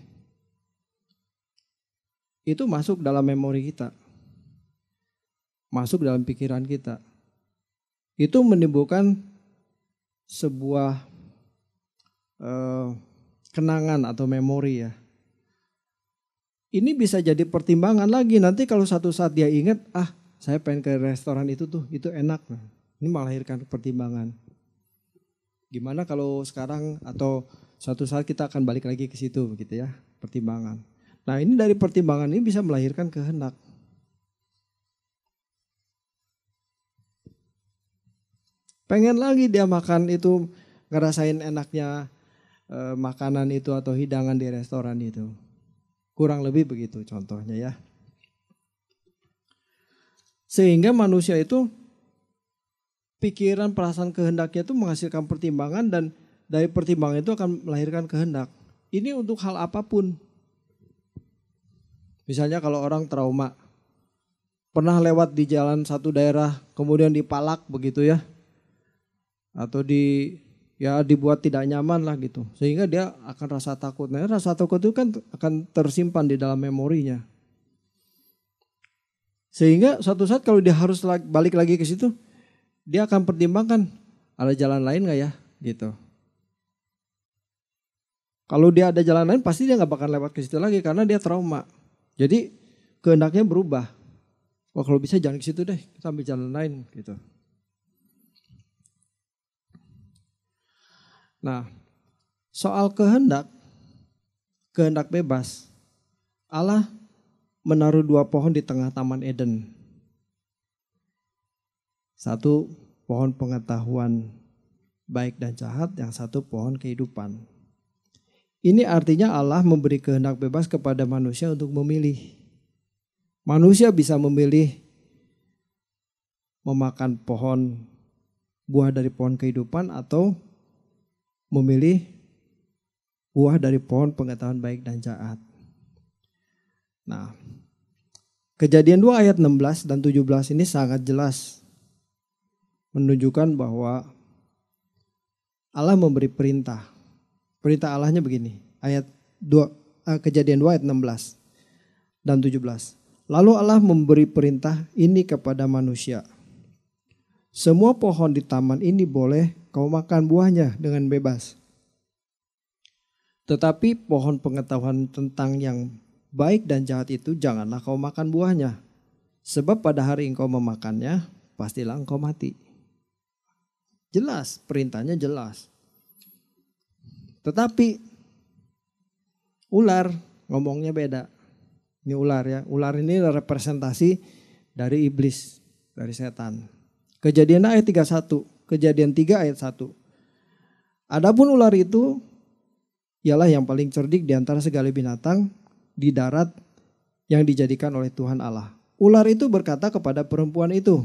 Itu masuk dalam memori kita. Masuk dalam pikiran kita. Itu menimbulkan sebuah kenangan atau memori ya. Ini bisa jadi pertimbangan lagi nanti kalau satu saat dia ingat, saya pengen ke restoran itu tuh, itu enak. Nah, ini melahirkan pertimbangan. Gimana kalau sekarang atau suatu saat kita akan balik lagi ke situ gitu ya, pertimbangan. Nah ini dari pertimbangan ini bisa melahirkan kehendak. Pengen lagi dia makan itu, ngerasain enaknya makanan itu atau hidangan di restoran itu. Kurang lebih begitu contohnya ya. Sehingga manusia itu pikiran, perasaan, kehendaknya itu menghasilkan pertimbangan dan dari pertimbangan itu akan melahirkan kehendak. Ini untuk hal apapun. Misalnya kalau orang trauma, pernah lewat di jalan satu daerah kemudian dipalak begitu ya. Atau dibuat tidak nyaman lah gitu. Sehingga dia akan rasa takut. Nah rasa takut itu kan akan tersimpan di dalam memorinya. Sehingga suatu saat kalau dia harus balik lagi ke situ, dia akan pertimbangkan ada jalan lain gak ya gitu. Kalau dia ada jalan lain pasti dia gak bakal lewat ke situ lagi karena dia trauma. Jadi kehendaknya berubah. Wah kalau bisa jangan ke situ deh, kita ambil jalan lain gitu. Nah, soal kehendak bebas, Allah menaruh 2 pohon di tengah Taman Eden. Satu pohon pengetahuan baik dan jahat, yang satu pohon kehidupan. Ini artinya Allah memberi kehendak bebas kepada manusia untuk memilih. Manusia bisa memilih memakan buah dari pohon kehidupan atau memilih buah dari pohon pengetahuan baik dan jahat. Nah, Kejadian 2 ayat 16 dan 17 ini sangat jelas menunjukkan bahwa Allah memberi perintah. Perintah Allahnya begini, Kejadian 2 ayat 16 dan 17. Lalu Allah memberi perintah ini kepada manusia. Semua pohon di taman ini boleh kau makan buahnya dengan bebas. Tetapi pohon pengetahuan tentang yang baik dan jahat itu janganlah kau makan buahnya. Sebab pada hari engkau memakannya, pastilah engkau mati. Jelas, perintahnya jelas. Tetapi ular ngomongnya beda. Ini ular ya, ular ini representasi dari iblis, dari setan. Kejadian ayat 31, Kejadian 3 ayat 1. Adapun ular itu ialah yang paling cerdik di antara segala binatang di darat yang dijadikan oleh Tuhan Allah. Ular itu berkata kepada perempuan itu,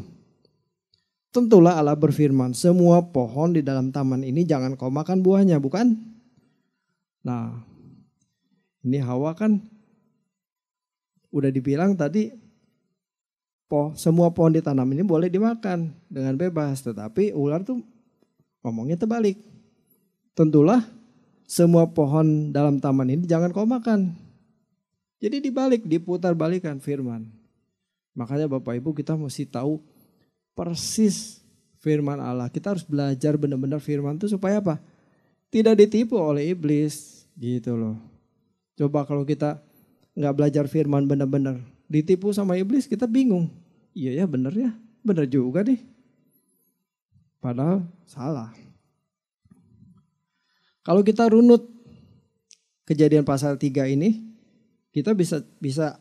tentulah Allah berfirman, semua pohon di dalam taman ini jangan kau makan buahnya, bukan? Nah, ini Hawa kan udah dibilang tadi, semua pohon di tanam ini boleh dimakan dengan bebas. Tetapi ular tuh ngomongnya terbalik. Tentulah semua pohon dalam taman ini jangan kau makan. Jadi dibalik, diputar balikan firman. Makanya Bapak Ibu kita mesti tahu persis firman Allah. Kita harus belajar benar-benar firman itu supaya apa? Tidak ditipu oleh iblis gitu loh. Coba kalau kita nggak belajar firman benar-benar, ditipu sama iblis, kita bingung. Iya ya benar juga nih. Padahal salah. Kalau kita runut Kejadian pasal 3 ini, kita bisa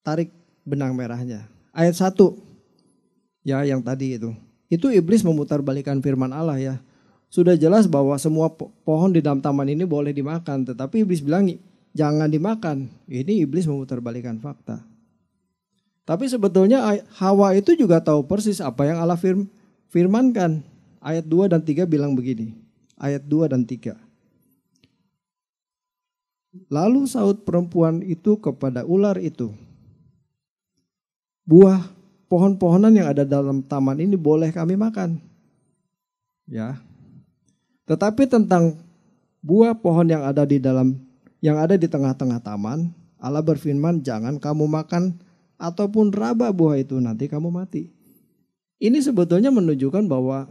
tarik benang merahnya. Ayat 1, ya yang tadi itu iblis memutarbalikkan firman Allah ya. Sudah jelas bahwa semua pohon di dalam taman ini boleh dimakan, tetapi iblis bilang jangan dimakan. Ini iblis memutarbalikkan fakta. Tapi sebetulnya Hawa itu juga tahu persis apa yang Allah firmankan. Ayat 2 dan 3 bilang begini. Ayat 2 dan 3. Lalu saut perempuan itu kepada ular itu, buah pohon-pohonan yang ada dalam taman ini boleh kami makan. Ya. Tetapi tentang buah pohon yang ada di tengah-tengah taman, Allah berfirman, jangan kamu makan ataupun raba buah itu, nanti kamu mati. Ini sebetulnya menunjukkan bahwa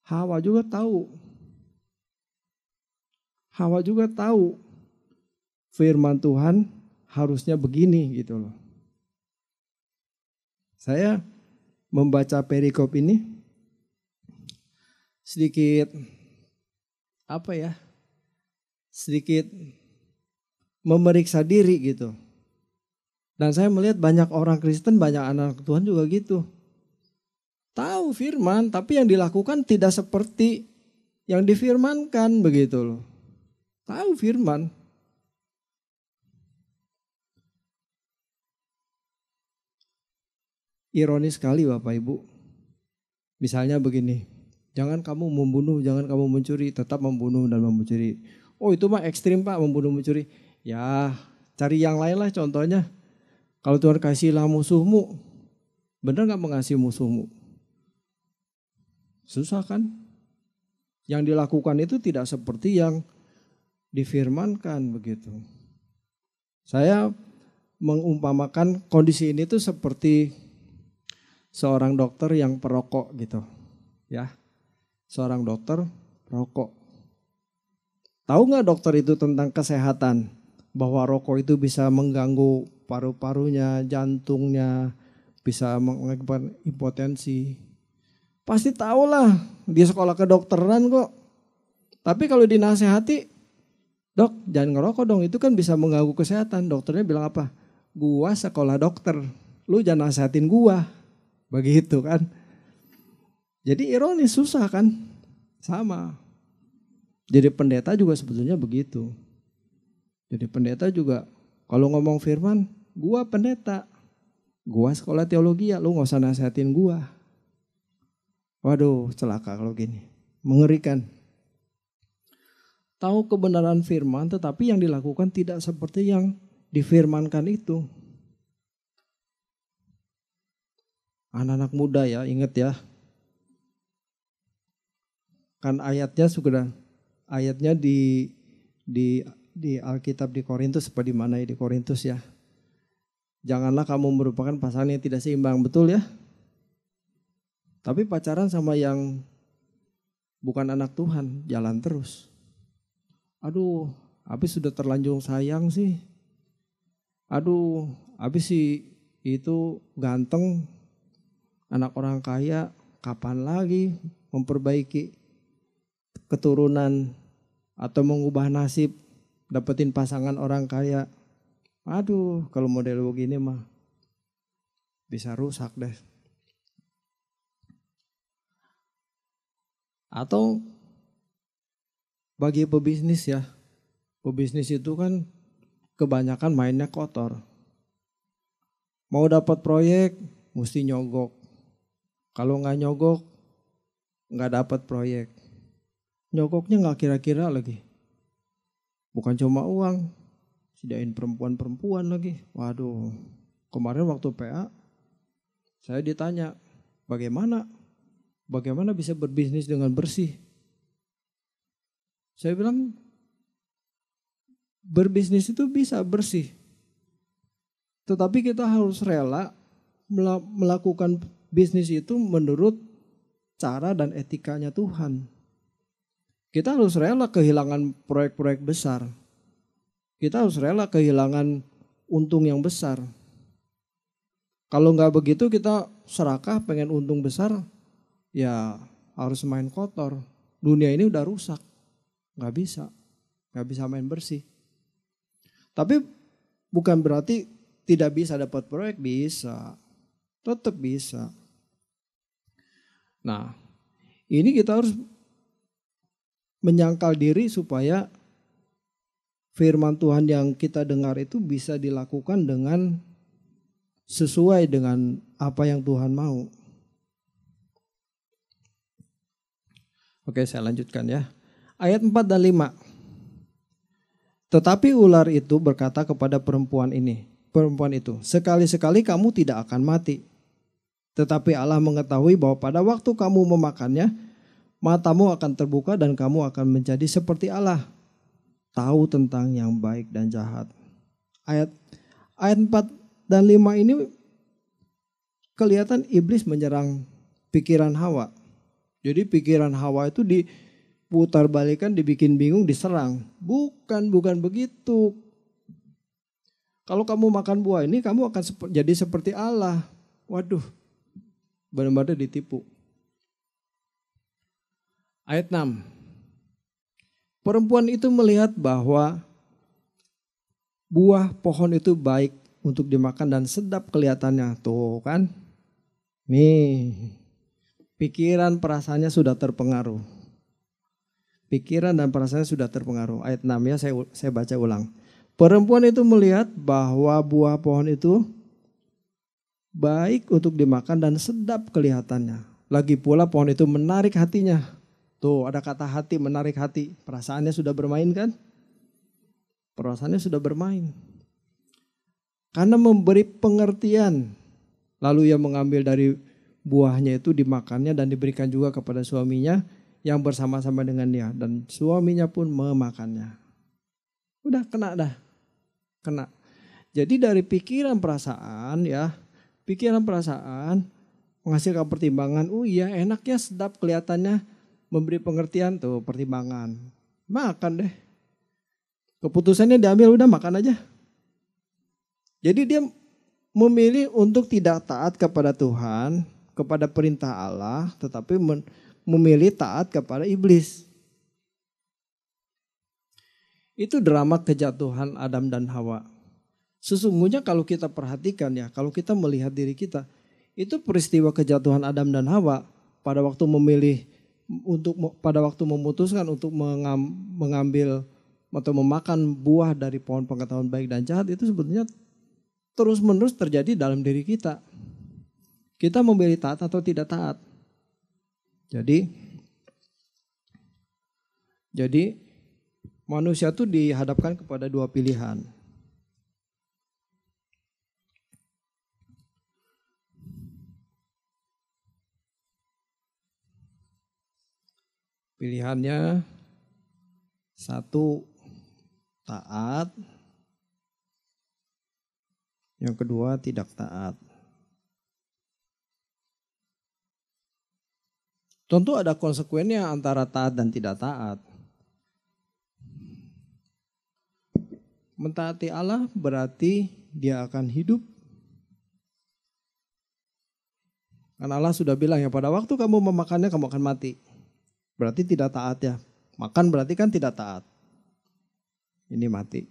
Hawa juga tahu firman Tuhan harusnya begini gitu loh. Saya membaca perikop ini sedikit memeriksa diri gitu. Dan saya melihat banyak orang Kristen, banyak anak Tuhan juga gitu. Tahu firman, tapi yang dilakukan tidak seperti yang difirmankan begitu loh. Tahu firman. Ironis sekali Bapak Ibu. Misalnya begini, jangan kamu membunuh, jangan kamu mencuri, tetap membunuh dan mencuri. Oh itu mah ekstrim Pak, membunuh mencuri. Ya cari yang lain lah contohnya. Kalau Tuhan kasihlah musuhmu, benar gak mengasihi musuhmu? Susah kan? Yang dilakukan itu tidak seperti yang difirmankan begitu. Saya mengumpamakan kondisi ini tuh seperti seorang dokter yang perokok gitu. Ya, seorang dokter perokok. Tahu gak dokter itu tentang kesehatan? Bahwa rokok itu bisa mengganggu paru-parunya, jantungnya, bisa mengakibatkan impotensi. Pasti tahu lah, dia sekolah kedokteran kok. Tapi kalau dinasehati, dok jangan ngerokok dong, itu kan bisa mengganggu kesehatan. Dokternya bilang apa? Gua sekolah dokter, lu jangan nasehatin gua. Begitu kan. Jadi ironis, susah kan? Sama. Jadi pendeta juga sebetulnya begitu. Jadi pendeta juga kalau ngomong firman, gua pendeta. Gua sekolah teologi, ya lu gak usah nasehatin gua. Waduh, celaka kalau gini. Mengerikan. Tahu kebenaran firman tetapi yang dilakukan tidak seperti yang difirmankan itu. Anak-anak muda ya, ingat ya. Kan ayatnya di Alkitab di Korintus, apa di mana ya di Korintus ya. Janganlah kamu merupakan pasangan yang tidak seimbang, betul ya? Tapi pacaran sama yang bukan anak Tuhan, jalan terus. Aduh, habis sudah terlanjur sayang sih. Aduh, habis sih itu ganteng, anak orang kaya, kapan lagi memperbaiki keturunan atau mengubah nasib, dapetin pasangan orang kaya. Aduh, kalau model begini mah bisa rusak deh. Atau bagi pebisnis ya, pebisnis itu kan kebanyakan mainnya kotor. Mau dapat proyek mesti nyogok. Kalau nggak nyogok nggak dapat proyek. Nyogoknya nggak kira-kira lagi. Bukan cuma uang, sediain perempuan-perempuan lagi. Waduh, kemarin waktu PA saya ditanya bagaimana bisa berbisnis dengan bersih? Saya bilang berbisnis itu bisa bersih. Tetapi kita harus rela melakukan bisnis itu menurut cara dan etikanya Tuhan. Kita harus rela kehilangan proyek-proyek besar. Kita harus rela kehilangan untung yang besar. Kalau nggak begitu kita serakah pengen untung besar, ya harus main kotor. Dunia ini udah rusak, nggak bisa main bersih. Tapi bukan berarti tidak bisa dapat proyek, bisa, tetap bisa. Nah, ini kita harus menyangkal diri supaya firman Tuhan yang kita dengar itu bisa dilakukan dengan sesuai dengan apa yang Tuhan mau. Oke, saya lanjutkan ya. Ayat 4 dan 5. Tetapi ular itu berkata kepada perempuan itu, sekali-sekali kamu tidak akan mati. Tetapi Allah mengetahui bahwa pada waktu kamu memakannya, matamu akan terbuka dan kamu akan menjadi seperti Allah, tahu tentang yang baik dan jahat. Ayat 4 dan 5 ini kelihatan iblis menyerang pikiran Hawa. Jadi pikiran Hawa itu diputar balikan, dibikin bingung, diserang. Bukan begitu. Kalau kamu makan buah ini kamu akan jadi seperti Allah. Waduh, benar-benar ditipu. Ayat 6. Perempuan itu melihat bahwa buah pohon itu baik untuk dimakan dan sedap kelihatannya. Tuh kan. Nih, pikiran perasaannya sudah terpengaruh. Pikiran dan perasaannya sudah terpengaruh. Ayat 6 ya, saya baca ulang. Perempuan itu melihat bahwa buah pohon itu baik untuk dimakan dan sedap kelihatannya. Lagi pula pohon itu menarik hatinya. Tuh ada kata hati, menarik hati. Perasaannya sudah bermain kan? Perasaannya sudah bermain. Karena memberi pengertian. Lalu ia mengambil dari buahnya itu, dimakannya dan diberikan juga kepada suaminya yang bersama-sama dengan dia. Dan suaminya pun memakannya. Udah kena dah. Kena. Jadi dari pikiran perasaan ya. Pikiran perasaan menghasilkan pertimbangan. Oh iya enaknya sedap kelihatannya, memberi pengertian tuh pertimbangan. Makan deh. Keputusannya diambil udah makan aja. Jadi dia memilih untuk tidak taat kepada Tuhan, kepada perintah Allah, tetapi memilih taat kepada iblis. Itu drama kejatuhan Adam dan Hawa. Sesungguhnya kalau kita perhatikan ya, kalau kita melihat diri kita, itu peristiwa kejatuhan Adam dan Hawa pada waktu pada waktu memutuskan untuk mengambil atau memakan buah dari pohon pengetahuan baik dan jahat, itu sebetulnya terus-menerus terjadi dalam diri kita. Kita memilih taat atau tidak taat. Jadi manusia itu dihadapkan kepada dua pilihan. Pilihannya satu taat, yang kedua tidak taat. Tentu ada konsekuensinya antara taat dan tidak taat. Mentaati Allah berarti dia akan hidup. Karena Allah sudah bilang ya pada waktu kamu memakannya kamu akan mati. Berarti tidak taat ya. Makan berarti kan tidak taat. Ini mati.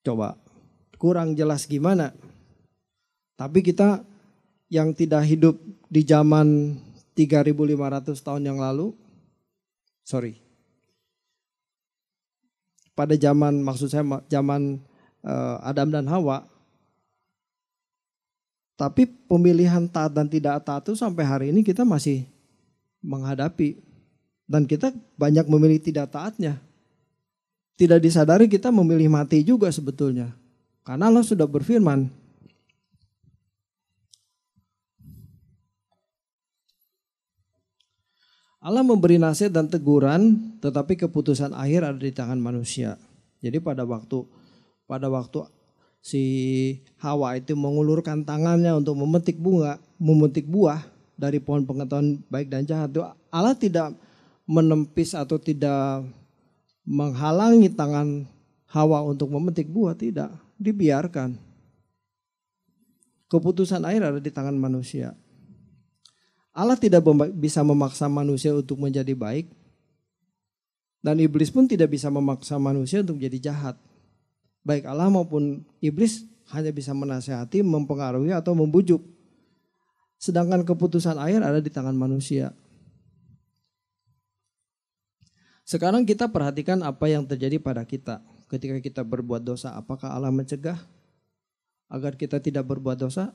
Coba kurang jelas gimana. Tapi kita yang tidak hidup di zaman 3.500 tahun yang lalu. Pada zaman Adam dan Hawa. Tapi pemilihan taat dan tidak taat itu sampai hari ini kita masih menghadapi. Dan kita banyak memilih tidak taatnya. Tidak disadari kita memilih mati juga sebetulnya. Karena Allah sudah berfirman. Allah memberi nasihat dan teguran, tetapi keputusan akhir ada di tangan manusia. Jadi pada waktu si Hawa itu mengulurkan tangannya untuk memetik buah dari pohon pengetahuan baik dan jahat, Allah tidak menempis atau tidak menghalangi tangan Hawa untuk memetik buah, tidak, dibiarkan. Keputusan akhir ada di tangan manusia. Allah tidak bisa memaksa manusia untuk menjadi baik, dan iblis pun tidak bisa memaksa manusia untuk menjadi jahat. Baik Allah maupun iblis hanya bisa menasihati, mempengaruhi atau membujuk. Sedangkan keputusan akhir ada di tangan manusia. Sekarang kita perhatikan apa yang terjadi pada kita. Ketika kita berbuat dosa, apakah Allah mencegah agar kita tidak berbuat dosa?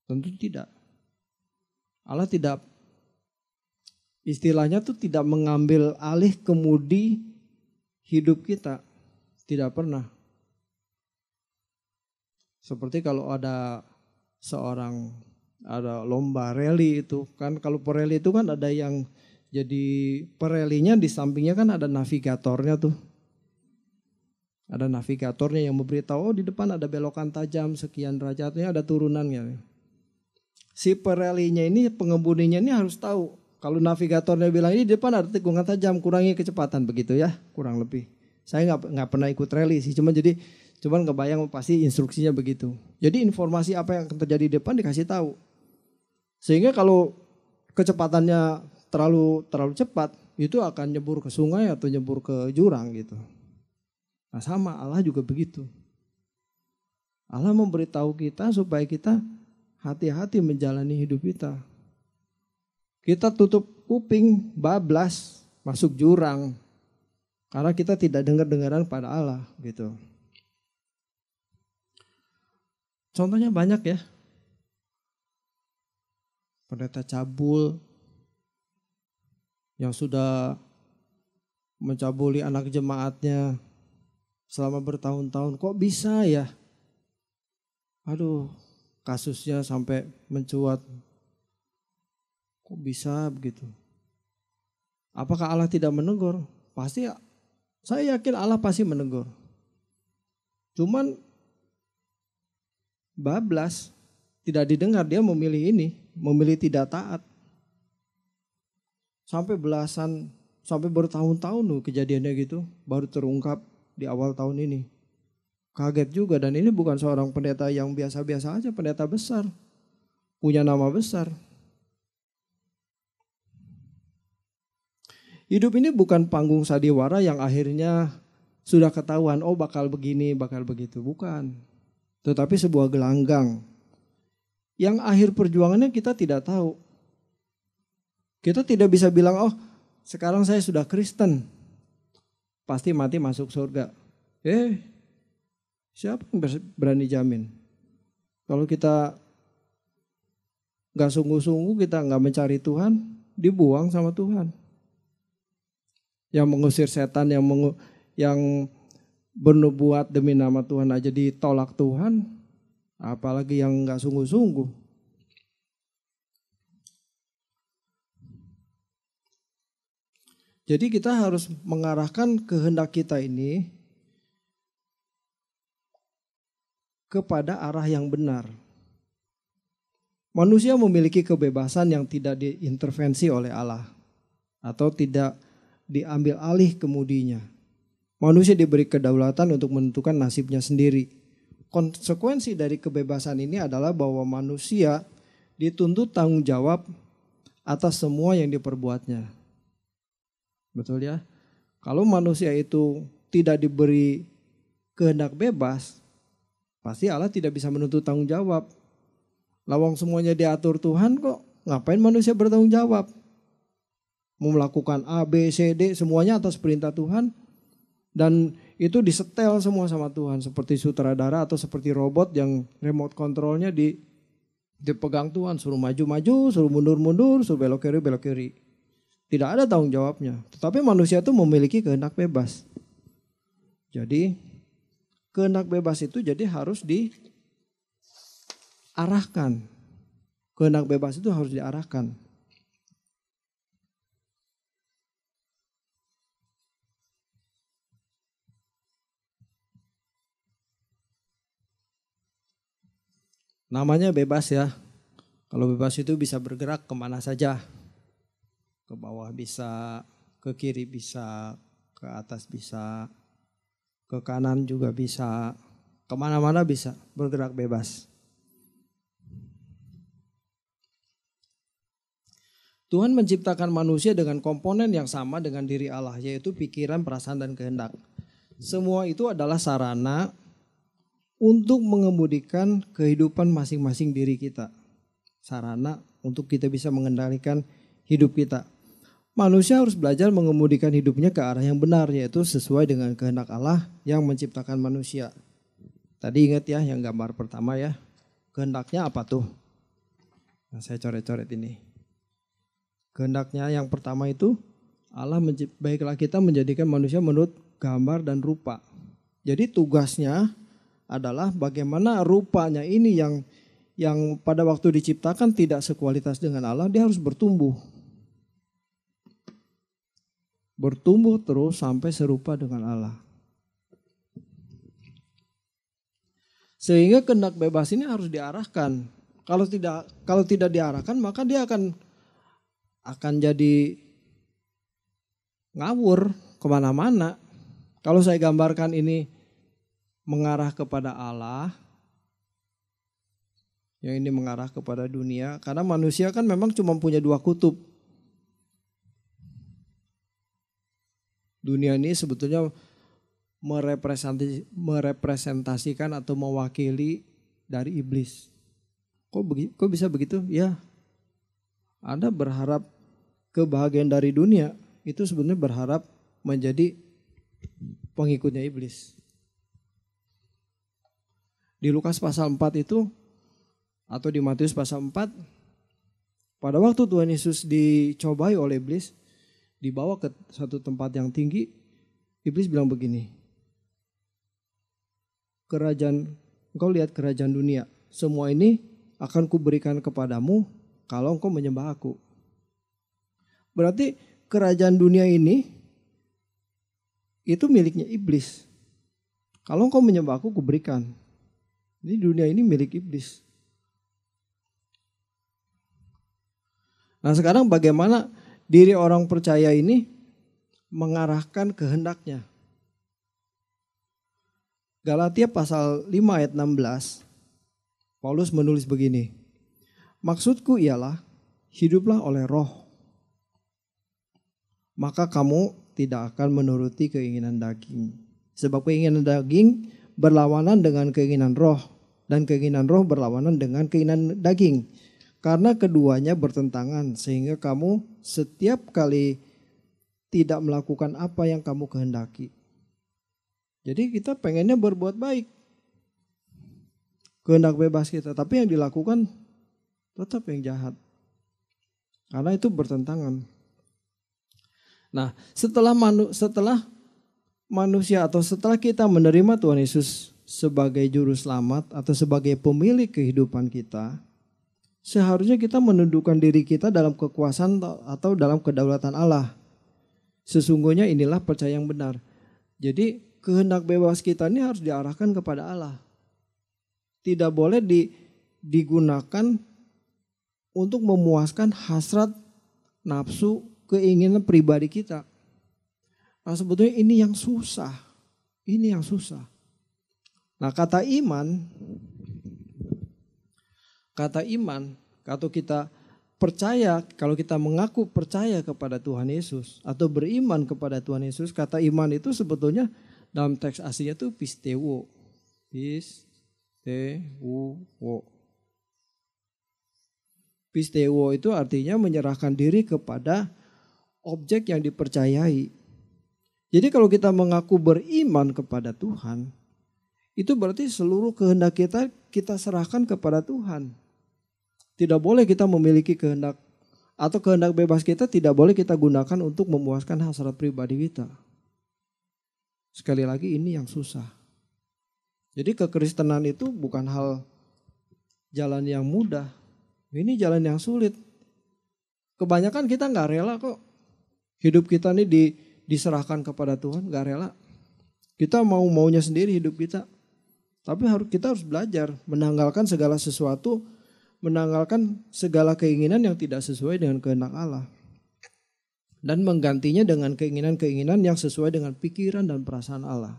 Tentu tidak. Allah tidak, istilahnya tuh tidak mengambil alih kemudi hidup kita. Tidak pernah. Seperti kalau ada seorang Ada lomba rally itu kan, kalau pereli itu kan ada yang jadi perelinya di sampingnya kan ada navigatornya tuh. Ada navigatornya yang memberitahu, oh di depan ada belokan tajam sekian derajatnya, ada turunannya. Si perelinya ini, pengemudinya ini harus tahu. Kalau navigatornya bilang ini di depan ada tikungan tajam, kurangi kecepatan, begitu ya, kurang lebih. Saya nggak pernah ikut rally sih, cuman ngebayang pasti instruksinya begitu. Jadi informasi apa yang akan terjadi di depan dikasih tahu. Sehingga kalau kecepatannya terlalu cepat, itu akan nyebur ke sungai atau nyebur ke jurang gitu. Nah sama, Allah juga begitu. Allah memberitahu kita supaya kita hati-hati menjalani hidup kita. Kita tutup kuping, bablas, masuk jurang. Karena kita tidak dengar-dengaran pada Allah gitu. Contohnya banyak ya. Pendeta cabul yang sudah mencabuli anak jemaatnya selama bertahun-tahun, kok bisa ya? Aduh, kasusnya sampai mencuat. Kok bisa begitu? Apakah Allah tidak menegur? Pasti, saya yakin Allah pasti menegur. Cuman bablas, tidak didengar, dia memilih tidak taat. Sampai bertahun-tahun loh kejadiannya gitu, baru terungkap di awal tahun ini. Kaget juga, dan ini bukan seorang pendeta yang biasa-biasa aja, pendeta besar. Punya nama besar. Hidup ini bukan panggung sandiwara yang akhirnya sudah ketahuan, oh bakal begini, bakal begitu. Bukan. Tetapi sebuah gelanggang. Yang akhir perjuangannya kita tidak tahu. Kita tidak bisa bilang, oh sekarang saya sudah Kristen, pasti mati masuk surga. Siapa yang berani jamin? Kalau kita gak sungguh-sungguh, kita gak mencari Tuhan, dibuang sama Tuhan. Yang mengusir setan, yang bernubuat demi nama Tuhan aja ditolak Tuhan, apalagi yang gak sungguh-sungguh. Jadi kita harus mengarahkan kehendak kita ini kepada arah yang benar. Manusia memiliki kebebasan yang tidak diintervensi oleh Allah atau tidak diambil alih kemudinya. Manusia diberi kedaulatan untuk menentukan nasibnya sendiri. Konsekuensi dari kebebasan ini adalah bahwa manusia dituntut tanggung jawab atas semua yang diperbuatnya. Betul ya? Kalau manusia itu tidak diberi kehendak bebas, pasti Allah tidak bisa menuntut tanggung jawab. Lawang semuanya diatur Tuhan, kok ngapain manusia bertanggung jawab? Mau melakukan A, B, C, D semuanya atas perintah Tuhan. Dan itu disetel semua sama Tuhan. Seperti sutradara atau seperti robot yang remote controlnya dipegang Tuhan. Suruh maju-maju, suruh mundur-mundur, suruh belok kiri. Tidak ada tanggung jawabnya. Tetapi manusia itu memiliki kehendak bebas. Jadi kehendak bebas itu jadi harus diarahkan. Kehendak bebas itu harus diarahkan. Namanya bebas ya. Kalau bebas itu bisa bergerak kemana saja. Ke bawah bisa, ke kiri bisa, ke atas bisa, ke kanan juga bisa, kemana-mana bisa, bergerak bebas. Tuhan menciptakan manusia dengan komponen yang sama dengan diri Allah, yaitu pikiran, perasaan, dan kehendak. Semua itu adalah sarana untuk mengemudikan kehidupan masing-masing diri kita. Sarana untuk kita bisa mengendalikan hidup kita. Manusia harus belajar mengemudikan hidupnya ke arah yang benar, yaitu sesuai dengan kehendak Allah yang menciptakan manusia. Tadi ingat ya yang gambar pertama ya. Kehendaknya apa tuh? Nah, saya coret-coret ini. Kehendaknya yang pertama itu Allah baiklah kita menjadikan manusia menurut gambar dan rupa. Jadi tugasnya adalah bagaimana rupanya ini yang pada waktu diciptakan tidak sekualitas dengan Allah, dia harus bertumbuh. Bertumbuh terus sampai serupa dengan Allah. Sehingga kehendak bebas ini harus diarahkan. Kalau tidak diarahkan, maka dia akan jadi ngawur kemana-mana. Kalau saya gambarkan ini mengarah kepada Allah, yang ini mengarah kepada dunia, karena manusia kan memang cuma punya dua kutub. Dunia ini sebetulnya merepresentasikan atau mewakili dari iblis. Kok bisa begitu? Ya, Anda berharap kebahagiaan dari dunia, itu sebenarnya berharap menjadi pengikutnya iblis. Di Lukas pasal 4 itu, atau di Matius pasal 4, pada waktu Tuhan Yesus dicobai oleh iblis, dibawa ke satu tempat yang tinggi, iblis bilang begini, engkau lihat kerajaan dunia, semua ini akan kuberikan kepadamu kalau engkau menyembah aku. Berarti kerajaan dunia ini itu miliknya iblis. Kalau engkau menyembah aku, kuberikan. Ini dunia ini milik iblis. Nah sekarang bagaimana diri orang percaya ini mengarahkan kehendaknya? Galatia pasal 5 ayat 16, Paulus menulis begini, maksudku ialah hiduplah oleh roh, maka kamu tidak akan menuruti keinginan daging. Sebab keinginan daging berlawanan dengan keinginan roh, dan keinginan roh berlawanan dengan keinginan daging. Karena keduanya bertentangan, sehingga kamu setiap kali tidak melakukan apa yang kamu kehendaki. Jadi kita pengennya berbuat baik, kehendak bebas kita, tapi yang dilakukan tetap yang jahat. Karena itu bertentangan. Nah, setelah manusia atau setelah kita menerima Tuhan Yesus sebagai juru selamat atau sebagai pemilik kehidupan kita, seharusnya kita menundukkan diri kita dalam kekuasaan atau dalam kedaulatan Allah. Sesungguhnya inilah percaya yang benar. Jadi kehendak bebas kita ini harus diarahkan kepada Allah. Tidak boleh digunakan untuk memuaskan hasrat, nafsu, keinginan pribadi kita. Nah sebetulnya ini yang susah. Ini yang susah. Nah kata iman, kalau kita percaya, kalau kita mengaku percaya kepada Tuhan Yesus atau beriman kepada Tuhan Yesus, kata iman itu sebetulnya dalam teks aslinya itu pisteuo. Pisteuo itu artinya menyerahkan diri kepada objek yang dipercayai. Jadi kalau kita mengaku beriman kepada Tuhan, itu berarti seluruh kehendak kita serahkan kepada Tuhan. Tidak boleh kita memiliki kehendak atau kehendak bebas kita tidak boleh kita gunakan untuk memuaskan hasrat pribadi kita. Sekali lagi ini yang susah. Jadi kekristenan itu bukan hal jalan yang mudah. Ini jalan yang sulit. Kebanyakan kita gak rela kok. Hidup kita ini diserahkan kepada Tuhan, gak rela. Kita maunya sendiri hidup kita. Tapi kita harus belajar menanggalkan segala sesuatu, menanggalkan segala keinginan yang tidak sesuai dengan kehendak Allah. Dan menggantinya dengan keinginan-keinginan yang sesuai dengan pikiran dan perasaan Allah.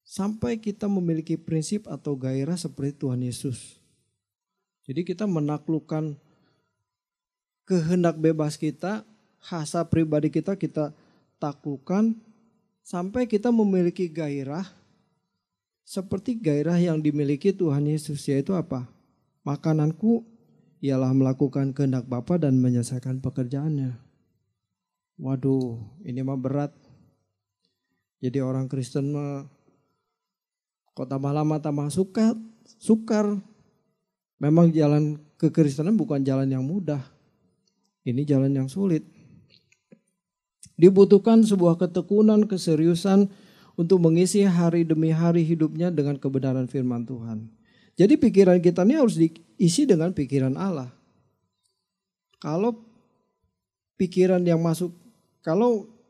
Sampai kita memiliki prinsip atau gairah seperti Tuhan Yesus. Jadi kita menaklukkan kehendak bebas kita, hasrat pribadi kita taklukkan sampai kita memiliki gairah seperti gairah yang dimiliki Tuhan Yesus, yaitu apa? Makananku ialah melakukan kehendak Bapa dan menyelesaikan pekerjaannya. Waduh, ini mah berat. Jadi orang Kristen mah kok tambah lama tambah sukar. Memang jalan kekristenan bukan jalan yang mudah. Ini jalan yang sulit. Dibutuhkan sebuah ketekunan, keseriusan untuk mengisi hari demi hari hidupnya dengan kebenaran firman Tuhan. Jadi pikiran kita ini harus diisi dengan pikiran Allah. Kalau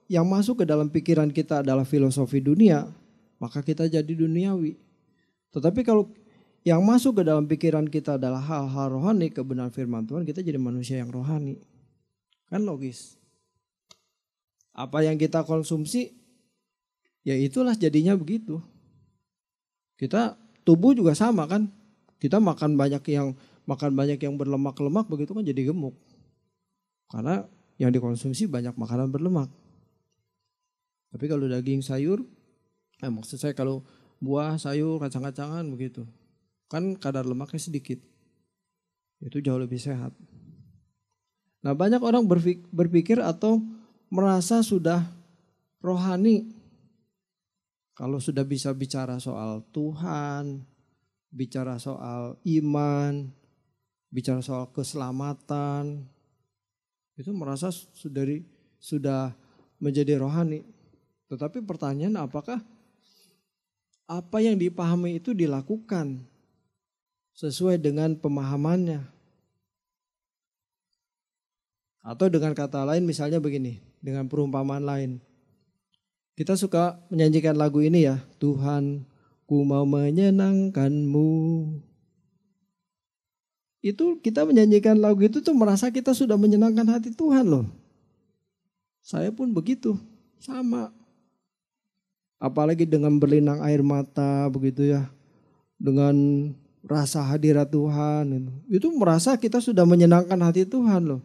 yang masuk ke dalam pikiran kita adalah filosofi dunia, maka kita jadi duniawi. Tetapi kalau yang masuk ke dalam pikiran kita adalah hal-hal rohani, kebenaran firman Tuhan, kita jadi manusia yang rohani. Kan logis. Apa yang kita konsumsi, ya itulah jadinya begitu. Kita tubuh juga sama kan. Kita makan banyak yang berlemak-lemak, begitu kan jadi gemuk. Karena yang dikonsumsi banyak makanan berlemak. Tapi kalau daging sayur, maksud saya kalau buah, sayur, kacang-kacangan begitu. Kan kadar lemaknya sedikit. Itu jauh lebih sehat. Nah, banyak orang berpikir atau merasa sudah rohani. Kalau sudah bisa bicara soal Tuhan, bicara soal iman, bicara soal keselamatan, itu merasa sudah menjadi rohani. Tetapi pertanyaan, apakah apa yang dipahami itu dilakukan sesuai dengan pemahamannya? Atau dengan kata lain misalnya begini, dengan perumpamaan lain. Kita suka menyanyikan lagu ini ya, Tuhan ku mau menyenangkanmu. Itu kita menyanyikan lagu itu tuh merasa kita sudah menyenangkan hati Tuhan loh. Saya pun begitu, sama. Apalagi dengan berlinang air mata begitu ya. Dengan rasa hadirat Tuhan. Itu merasa kita sudah menyenangkan hati Tuhan loh.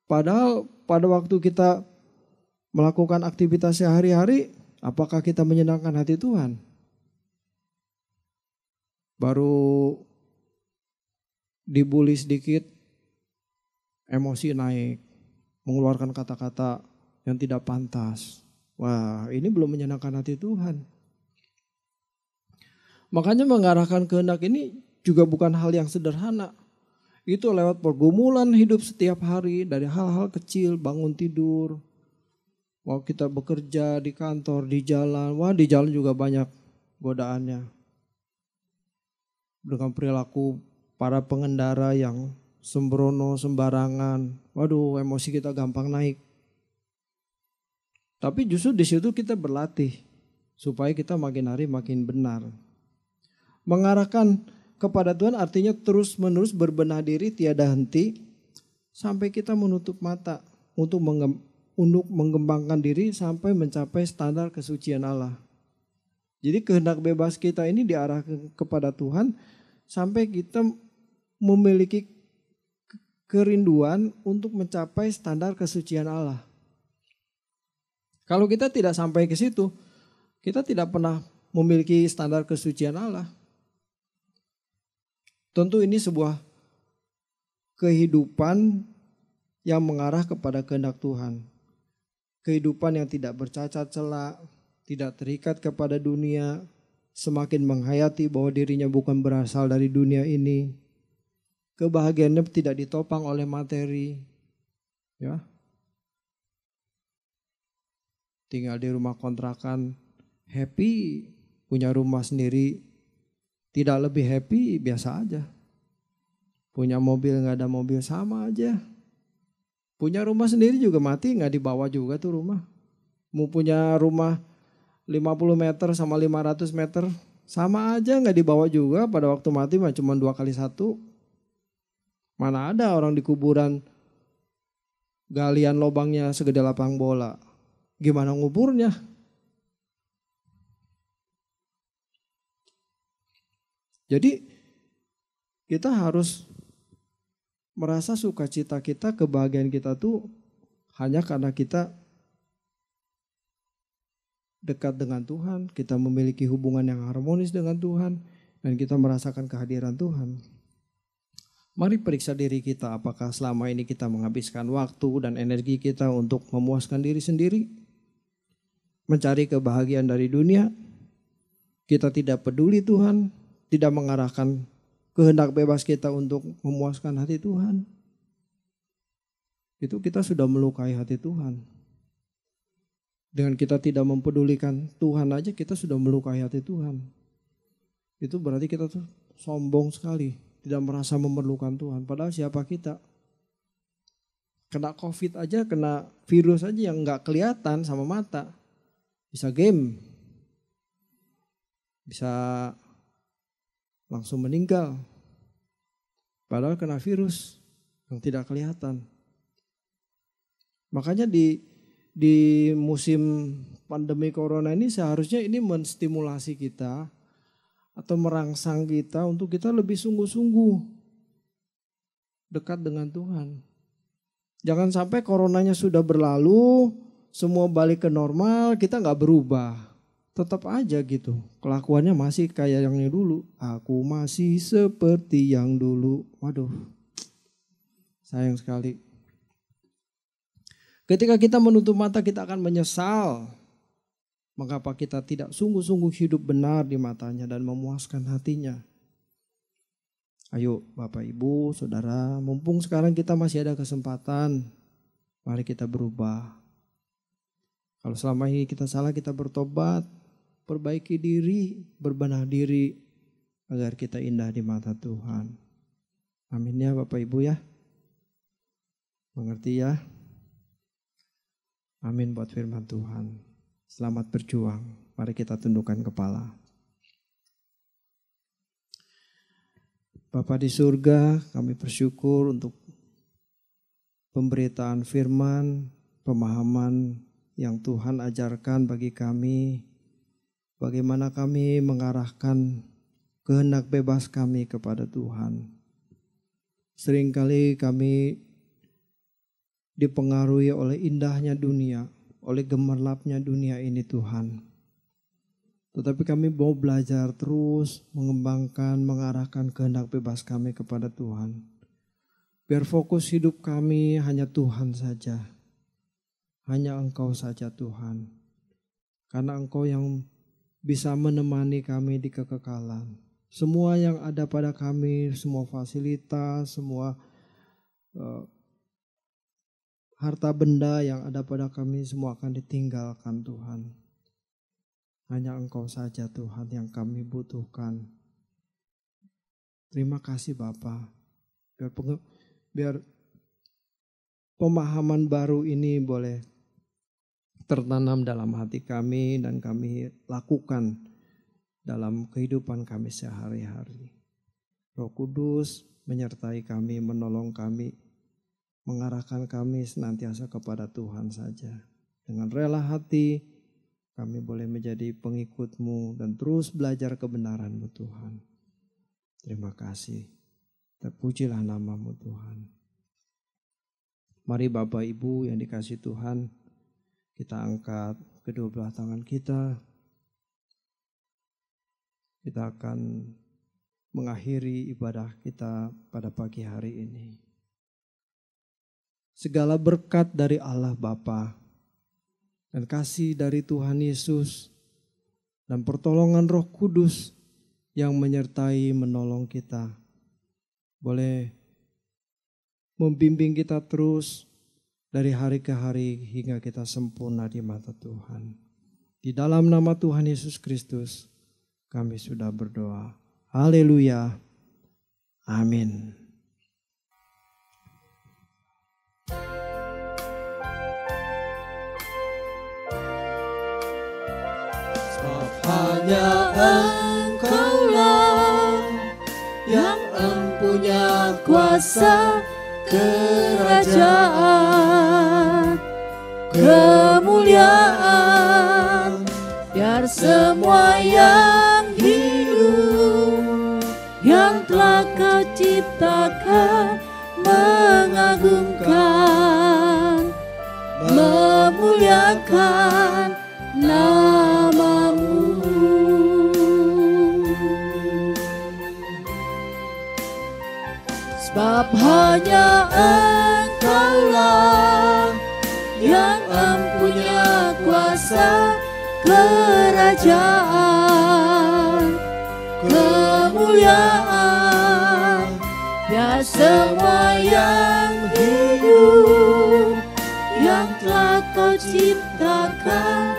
Padahal pada waktu kita melakukan aktivitas sehari-hari, apakah kita menyenangkan hati Tuhan? Baru dibully sedikit, emosi naik, mengeluarkan kata-kata yang tidak pantas. Wah, ini belum menyenangkan hati Tuhan. Makanya mengarahkan kehendak ini juga bukan hal yang sederhana. Itu lewat pergumulan hidup setiap hari, dari hal-hal kecil, bangun tidur, mau kita bekerja di kantor, di jalan. Wah, di jalan juga banyak godaannya. Dengan perilaku para pengendara yang sembrono, sembarangan. Waduh, emosi kita gampang naik. Tapi justru di situ kita berlatih supaya kita makin hari makin benar. Mengarahkan kepada Tuhan artinya terus-menerus berbenah diri tiada henti sampai kita menutup mata untuk mengembangkan diri sampai mencapai standar kesucian Allah. Jadi kehendak bebas kita ini diarahkan kepada Tuhan sampai kita memiliki kerinduan untuk mencapai standar kesucian Allah. Kalau kita tidak sampai ke situ, kita tidak pernah memiliki standar kesucian Allah. Tentu ini sebuah kehidupan yang mengarah kepada kehendak Tuhan. Kehidupan yang tidak bercacat celak, tidak terikat kepada dunia, semakin menghayati bahwa dirinya bukan berasal dari dunia ini. Kebahagiaannya tidak ditopang oleh materi. Ya. Tinggal di rumah kontrakan, happy, punya rumah sendiri. Tidak lebih happy, biasa aja. Punya mobil gak ada mobil, sama aja. Punya rumah sendiri juga mati gak dibawa juga tuh rumah. Mau punya rumah 50 meter sama 500 meter, sama aja gak dibawa juga. Pada waktu mati mah cuma 2x1. Mana ada orang di kuburan galian lubangnya segede lapang bola. Gimana nguburnya? Jadi kita harus merasa sukacita kita, kebahagiaan kita tuh hanya karena kita dekat dengan Tuhan, kita memiliki hubungan yang harmonis dengan Tuhan, dan kita merasakan kehadiran Tuhan. Mari periksa diri kita, apakah selama ini kita menghabiskan waktu dan energi kita untuk memuaskan diri sendiri, mencari kebahagiaan dari dunia, kita tidak peduli Tuhan, tidak mengarahkan kehendak bebas kita untuk memuaskan hati Tuhan. Itu kita sudah melukai hati Tuhan. Dengan kita tidak mempedulikan Tuhan aja kita sudah melukai hati Tuhan. Itu berarti kita tuh sombong sekali, tidak merasa memerlukan Tuhan. Padahal siapa kita? Kena COVID aja, kena virus aja yang gak kelihatan sama mata. Bisa game, bisa langsung meninggal. Padahal kena virus yang tidak kelihatan. Makanya di musim pandemi corona ini seharusnya ini menstimulasi kita atau merangsang kita untuk kita lebih sungguh-sungguh dekat dengan Tuhan. Jangan sampai coronanya sudah berlalu, semua balik ke normal, kita gak berubah. Tetap aja gitu, kelakuannya masih kayak yang dulu. Aku masih seperti yang dulu. Waduh, sayang sekali. Ketika kita menutup mata kita akan menyesal. Mengapa kita tidak sungguh-sungguh hidup benar di matanya dan memuaskan hatinya. Ayo Bapak Ibu, Saudara, mumpung sekarang kita masih ada kesempatan. Mari kita berubah. Kalau selama ini kita salah, kita bertobat. Perbaiki diri, berbenah diri. Agar kita indah di mata Tuhan. Amin ya Bapak Ibu ya. Mengerti ya? Amin buat firman Tuhan. Selamat berjuang. Mari kita tundukkan kepala. Bapa di surga, kami bersyukur untuk pemberitaan firman, pemahaman yang Tuhan ajarkan bagi kami. Bagaimana kami mengarahkan kehendak bebas kami kepada Tuhan. Seringkali kami dipengaruhi oleh indahnya dunia, oleh gemerlapnya dunia ini Tuhan. Tetapi kami mau belajar terus mengembangkan, mengarahkan kehendak bebas kami kepada Tuhan. Biar fokus hidup kami hanya Tuhan saja. Hanya Engkau saja Tuhan. Karena Engkau yang bisa menemani kami di kekekalan. Semua yang ada pada kami, semua fasilitas, semua harta benda yang ada pada kami semua akan ditinggalkan Tuhan. Hanya Engkau saja Tuhan yang kami butuhkan. Terima kasih Bapa. Biar pemahaman baru ini boleh tertanam dalam hati kami dan kami lakukan dalam kehidupan kami sehari-hari. Roh Kudus menyertai kami, menolong kami, mengarahkan kami senantiasa kepada Tuhan saja. Dengan rela hati kami boleh menjadi pengikut-Mu dan terus belajar kebenaran-Mu Tuhan. Terima kasih. Terpujilah nama-Mu Tuhan. Mari Bapak Ibu yang dikasihi Tuhan, kita angkat kedua belah tangan kita. Kita akan mengakhiri ibadah kita pada pagi hari ini. Segala berkat dari Allah Bapa dan kasih dari Tuhan Yesus dan pertolongan Roh Kudus yang menyertai menolong kita boleh membimbing kita terus dari hari ke hari hingga kita sempurna di mata Tuhan. Di dalam nama Tuhan Yesus Kristus kami sudah berdoa. Haleluya. Amin. Hanya Engkaulah yang empunya kuasa kerajaan, kemuliaan, biar semua yang hidup, yang telah Kau ciptakan, mengagungkan, memuliakan nama-Mu. Sebab hanya Engkaulah yang empunya kuasa kerajaan, kemuliaan, biar semua yang hidup, yang telah kau ciptakan,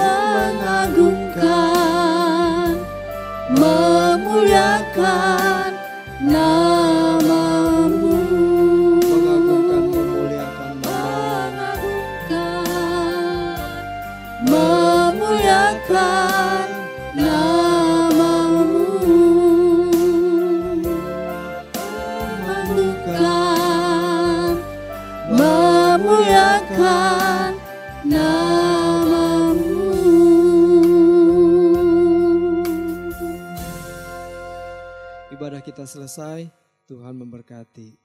mengagungkan, memuliakan namamu. Mengagungkan, memuliakan Mengagungkan, memuliakan namamu. Mengagungkan, memuliakan namamu. Ibadah kita selesai, Tuhan memberkati.